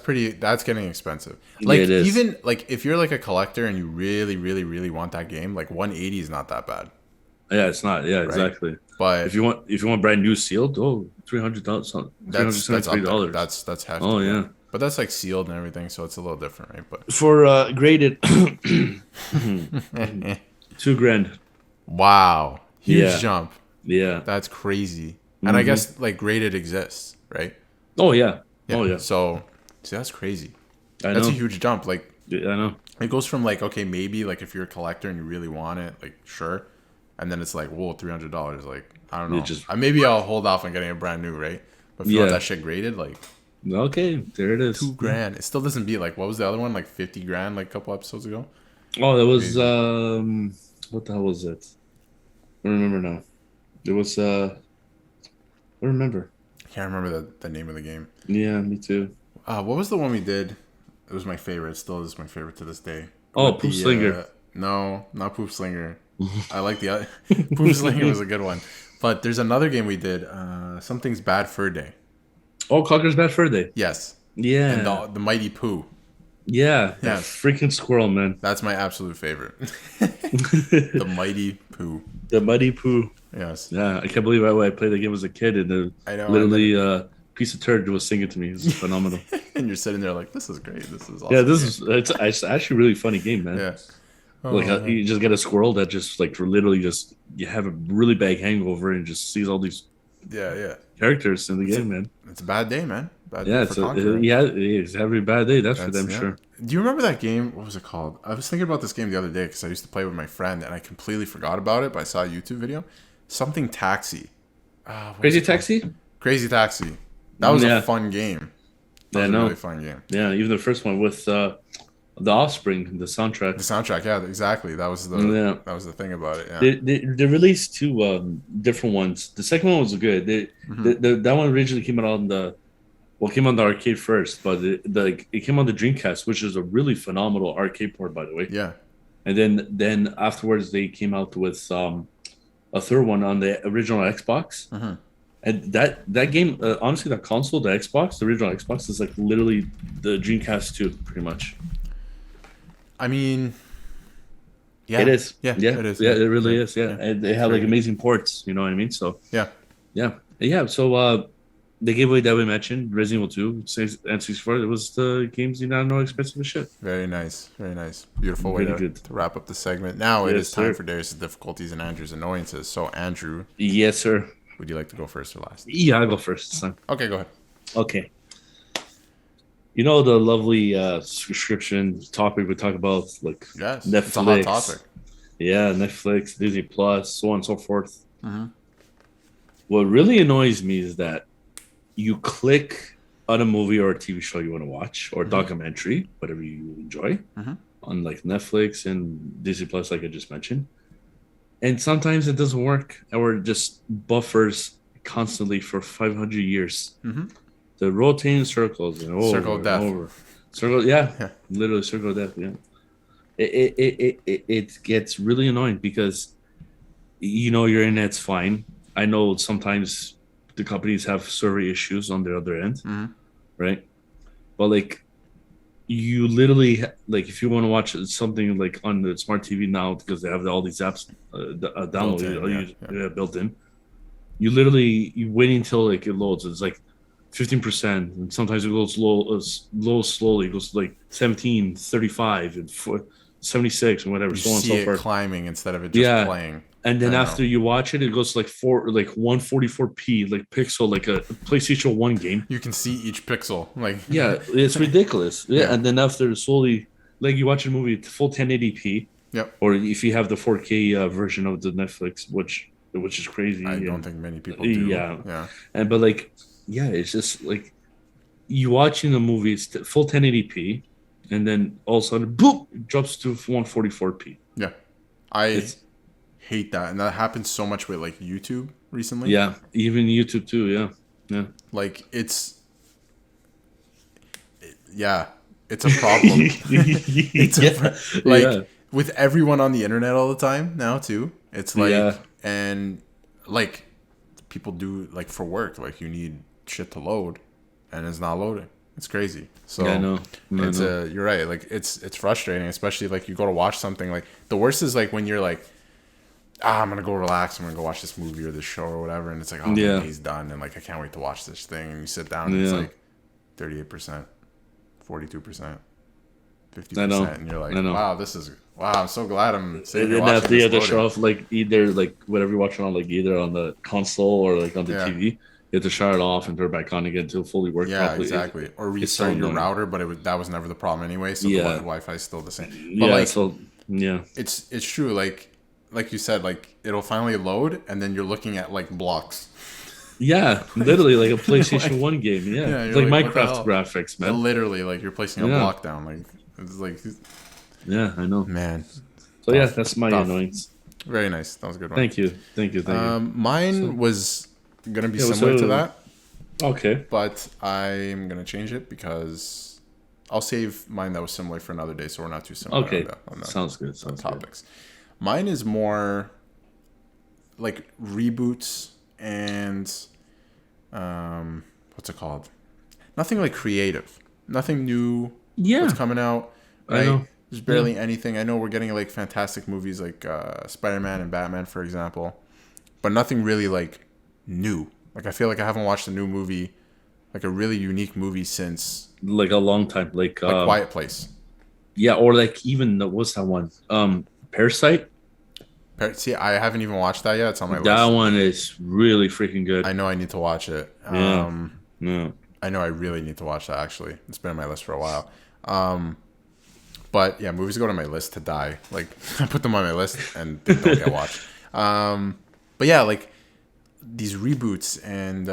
getting expensive.
Like, yeah, it is.
Even like if you're like a collector and you really, really, really want that game, like 180 is not that bad.
Yeah, it's not. Yeah, right? Exactly.
But
if you want brand new sealed, $300. $373.
That's hefty.
Oh yeah.
But that's like sealed and everything, so it's a little different, right? But
for graded, $2,000.
Wow, huge jump.
Yeah,
that's crazy. And I guess like graded exists, right?
Oh yeah.
So see, that's crazy.
That's
a huge jump. Like,
yeah, I know.
It goes from like, okay, maybe like if you're a collector and you really want it, like sure, and then it's like, whoa, $300. Like, I don't know. Maybe I'll hold off on getting a brand new, right? But if you want that shit graded, like,
okay, there it is.
$2,000. It still doesn't beat like, what was the other one? Like $50,000 like a couple episodes ago.
Oh, that was what the hell was it? I don't remember now. It was I don't remember.
I can't remember the name of the game.
Yeah, me too.
What was the one we did? It was my favorite. It still is my favorite to this day.
Oh, Poop Slinger.
No, not Poop Slinger. I like the other. Poop Slinger was a good one. But there's another game we did. Something's Bad Fur Day.
Oh, Conker's Bad Fur Day.
Yes.
Yeah.
And the Mighty Pooh.
Yeah. That freaking squirrel, man.
That's my absolute favorite. The Mighty Pooh.
The Mighty Pooh.
Yes.
Yeah, I can't believe I played the game as a kid and
I know,
literally piece of turd was singing to me. It's phenomenal.
And you're sitting there like, this is great. This is awesome.
Yeah, it's actually a really funny game, man.
Yeah.
You just get a squirrel that just like literally just you have a really bad hangover and just sees all these characters in the game, man.
It's a bad day, man. Bad
day
for
it's every bad day. That's for them sure.
Do you remember that game? What was it called? I was thinking about this game the other day because I used to play with my friend and I completely forgot about it. But I saw a YouTube video. Something Taxi.
Crazy Taxi.
Crazy Taxi. That was a fun game. That was a really fun game.
Yeah, even the first one with the Offspring, the soundtrack.
The soundtrack, yeah, exactly. That was the thing about it.
Yeah. They released two different ones. The second one was good. That one originally came out on the arcade first, but it came on the Dreamcast, which is a really phenomenal arcade port, by the way.
Yeah.
And then afterwards they came out with a third one on the original Xbox. And that game, honestly, that console, the Xbox, the original Xbox, is like literally the Dreamcast 2, pretty much.
I mean, yeah,
it is.
Yeah, it is.
Yeah, it really is. Yeah, and they have like amazing ports. You know what I mean? So yeah. So they gave away that we mentioned Resident Evil 2, N64. It was the games you now know expensive as shit.
Very nice, beautiful way to wrap up the segment. Now it is time for Darius' difficulties and Andrew's annoyances. So Andrew,
yes, sir.
Would you like to go first or last?
Yeah, I'll go first, son.
Okay, go ahead.
Okay. You know the lovely subscription topic we talk about, like
Netflix.
It's a hot topic. Yeah, Netflix, Disney Plus, so on and so forth. What really annoys me is that you click on a movie or a TV show you want to watch, or documentary, whatever you enjoy, on like Netflix and Disney Plus, like I just mentioned. And sometimes it doesn't work, or it just buffers constantly for 500 years. The rotating circles and over,
circle of death.
Over. Circle, literally circle of death. Yeah, it gets really annoying because your internet's fine. I know sometimes the companies have server issues on their other end, right? But like, you literally like if you want to watch something like on the smart TV now because they have all these apps downloaded, built in. You literally wait until like it loads. It's like 15%, and sometimes it goes low slowly. It goes to like 17, 35, and 76, and whatever. So on and so forth.
Climbing instead of it just playing.
And then after you watch it, it goes to like 144p, like pixel, like a PlayStation 1 game.
You can see each pixel. Like
it's ridiculous. Yeah, and then after slowly, like you watch a movie at full 1080p.
Yep.
Or if you have the 4K version of the Netflix, which is crazy.
I don't think many people do.
Yeah. But like. Yeah, it's just like you watching a movie, it's full 1080p, and then all of a sudden, boop, it drops to 144p.
Yeah, hate that, and that happens so much with like YouTube recently.
Yeah, even YouTube too. Yeah.
Like it's a problem. With everyone on the internet all the time now too. It's like and like people do like for work. Like you need shit to load, and it's not loading. It's crazy. So
I know.
You're right. Like it's frustrating, especially like you go to watch something. Like the worst is like when you're like, I'm gonna go relax. I'm gonna go watch this movie or this show or whatever, and it's like, the day's done, and like I can't wait to watch this thing. And you sit down, and it's like 38%, 42%, 50%, and you're like, wow, I'm so glad I'm sitting here watching this.
You have to shut off like either like whatever you're watching on, like either on the console or like on the TV. You have to shut it off and turn it back on again until it fully works properly.
Exactly. Or restart your router, but that was never the problem anyway. So the Wi-Fi is still the same. But it's true. Like you said, like it'll finally load, and then you're looking at like blocks.
Yeah, literally like a PlayStation 1 game. Yeah, it's like Minecraft graphics, man.
Literally, like you're placing a block down. Like it's like.
Yeah, I know,
man.
So that's my annoyance.
Very nice. That was a good one.
Thank you.
Mine was gonna be similar to that.
Okay.
But I'm gonna change it because I'll save mine that was similar for another day, so we're not too similar.
Okay. On
Sounds good. Topics. Mine is more like reboots and what's it called? Nothing like creative. Nothing new.
Yeah.
What's coming out. Right?
I know.
There's barely anything. I know we're getting like fantastic movies like Spider-Man and Batman, for example, but nothing really like new. Like I feel like I haven't watched a new movie, like a really unique movie since
like a long time, like
Quiet Place.
Yeah, or like even what's that one? Parasite.
See, I haven't even watched that yet. It's on my list.
That one is really freaking good.
I know I need to watch it.
Yeah.
I know I really need to watch that. Actually, it's been on my list for a while. But yeah, movies go to my list to die. Like I put them on my list and they don't get watched. But yeah, like these reboots and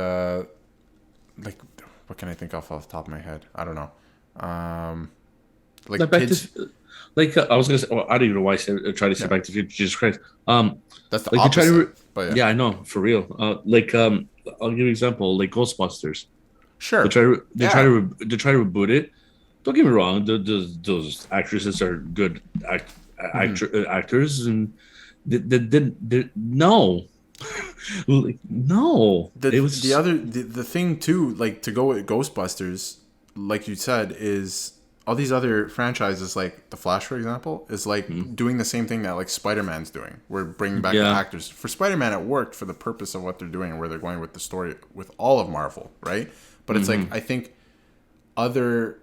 like what can I think of off the top of my head? I don't know. Like kids.
I was gonna say, I don't even know why I try to say Back to the Future. Jesus Christ.
That's the opposite. But
I know, for real. I'll give you an example, like Ghostbusters.
Sure.
They try to reboot it. Don't get me wrong; those actresses are good actors, and no. No.
The thing too, like to go with Ghostbusters, like you said, is all these other franchises, like The Flash, for example, is like doing the same thing that like Spider-Man's doing. We're bringing back the actors. For Spider-Man, it worked for the purpose of what they're doing and where they're going with the story with all of Marvel, right? But it's like I think other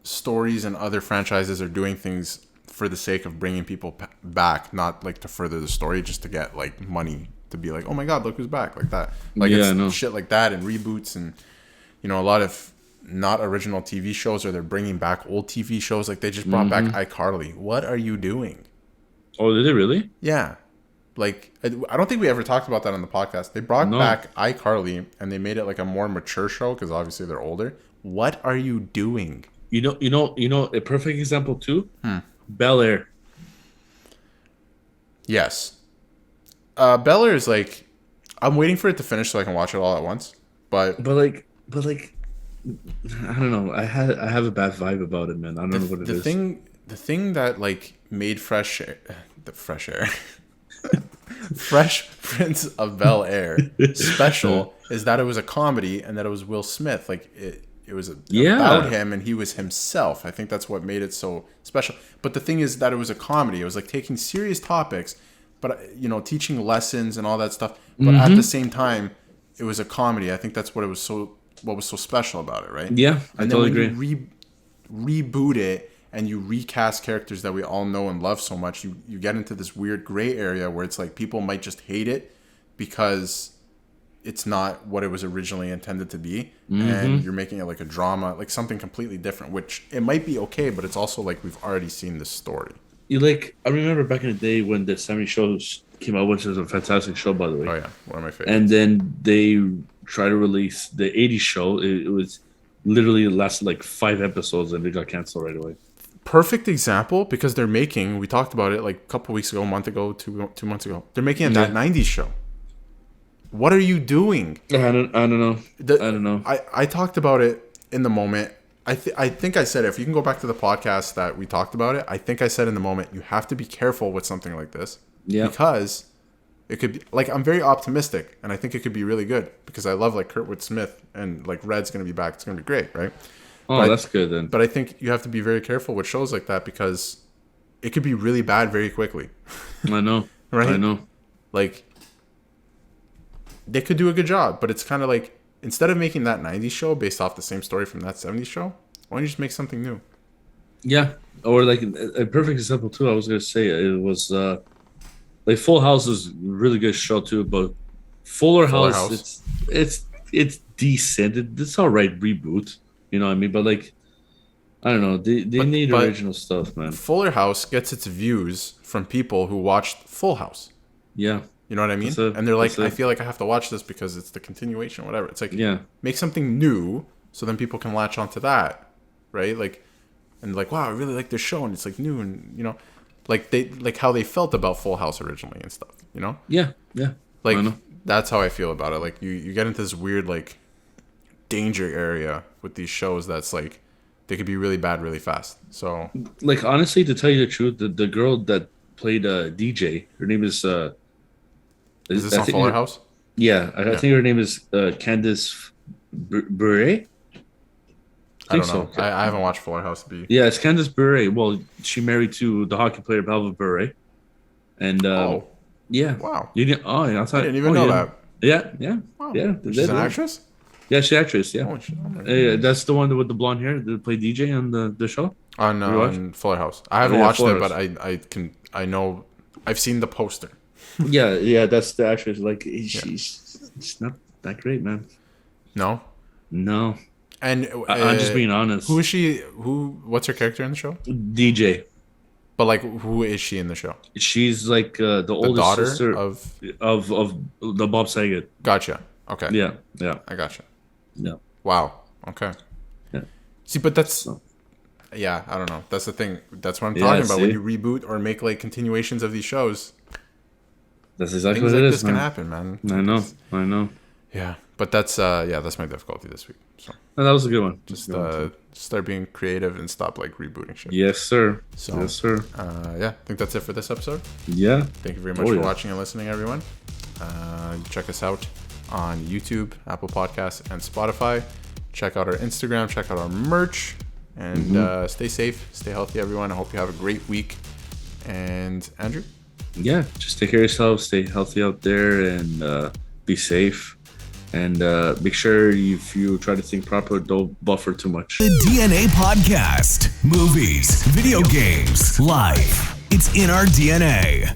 stories and other franchises are doing things for the sake of bringing people back, not like to further the story, just to get like money, to be like, oh my god, look who's back, like that. Like it's shit like that, and reboots, and a lot of not original TV shows, or they're bringing back old TV shows. Like they just brought back iCarly. What are you doing?
Oh, did they really?
Yeah. Like I don't think we ever talked about that on the podcast. They brought back iCarly and they made it like a more mature show because obviously they're older. What are you doing?
You know a perfect example too. Bel Air.
Yes. Bel Air is like, I'm waiting for it to finish so I can watch it all at once. But
like I don't know. I have a bad vibe about it, man. I don't know what it is.
The thing that like made Fresh Prince of Bel Air special is that it was a comedy and that it was Will Smith. Like it was about him and he was himself. I think that's what made it so special. But the thing is that it was a comedy. It was like taking serious topics, but teaching lessons and all that stuff. But at the same time, it was a comedy. I think that's what was so special about it, right?
Yeah, I totally agree.
You reboot it and you recast characters that we all know and love so much, you get into this weird gray area where it's like people might just hate it because it's not what it was originally intended to be, and you're making it like a drama, like something completely different, which it might be okay, but it's also like we've already seen this story.
I remember back in the day when the 70 shows came out, which is a fantastic show, by the way.
Oh yeah, one of my favorites.
And then they try to release the 80s show. It was literally lasted like 5 episodes and they got canceled right away.
perfect example because they're making. We talked about it like a couple weeks ago, a month ago, two months ago. They're making that '90s show. What are you doing?
I don't know. I don't know.
I talked about it in the moment. I think I said it. If you can go back to the podcast that we talked about it, I think I said in the moment, you have to be careful with something like this. Yeah. Because it could be, like, I'm very optimistic, and I think it could be really good because I love, like, Kurtwood Smith, and, like, Red's going to be back. It's going to be great, right?
Oh, that's good then.
But I think you have to be very careful with shows like that because it could be really bad very quickly.
I know.
Right?
I know.
Like, they could do a good job, but it's kind of like, instead of making that 90s show based off the same story from that 70s show, why don't you just make something new?
Yeah. Or like a perfect example too, I was going to say it was like Full House is a really good show too, but Fuller House. It's decent. It's all right reboot, you know what I mean? But like, I don't know, they need original stuff, man.
Fuller House gets its views from people who watched Full House.
Yeah.
You know what I mean? And they're like, I feel like I have to watch this because it's the continuation, whatever. It's like, make something new so then people can latch onto that, right? Like, and like, wow, I really like this show, and it's like new, and you know, like they like how they felt about Full House originally and stuff, you know?
Yeah.
Like that's how I feel about it. Like you get into this weird like danger area with these shows that's like they could be really bad really fast. So
like honestly, to tell you the truth, the girl that played DJ, her name is
is this on Fuller House?
Yeah, I think her name is Candice Bure.
I don't know. So. I haven't watched Fuller House.
Yeah, it's Candice Bure. Well, she married to the hockey player Belva Bure. And yeah.
Wow.
You didn't? Oh, yeah.
I didn't even know that.
Yeah.
Wow.
Yeah.
She's an actress?
Yeah, she's an actress. Yeah. That's the one with the blonde hair that played DJ on the show.
On Fuller House. I haven't watched it, but I know. I've seen the poster.
yeah. That's the actress. Like she's not that great, man.
No. And
I'm just being honest.
Who is she? What's her character in the show?
DJ.
But like, who is she in the show?
She's like the oldest
daughter
sister
of
the Bob Saget.
Gotcha. Okay.
Yeah.
I gotcha.
Yeah.
Wow. Okay.
Yeah.
See, but that's. Yeah, I don't know. That's the thing. That's what I'm talking about. When you reboot or make like continuations of these shows.
That's exactly what it is.
This can happen, man.
I know.
Yeah, but that's my difficulty this week. So
that was a good one.
Just start being creative and stop like rebooting shit.
Yes, sir. Yes, sir.
I think that's it for this episode.
Yeah.
Thank you very much for watching and listening, everyone. Check us out on YouTube, Apple Podcasts, and Spotify. Check out our Instagram. Check out our merch. And stay safe, stay healthy, everyone. I hope you have a great week. And Andrew?
Yeah, just take care of yourself. Stay healthy out there and be safe. And make sure if you try to think proper, don't buffer too much.
The DNA Podcast. Movies, video games, life. It's in our DNA.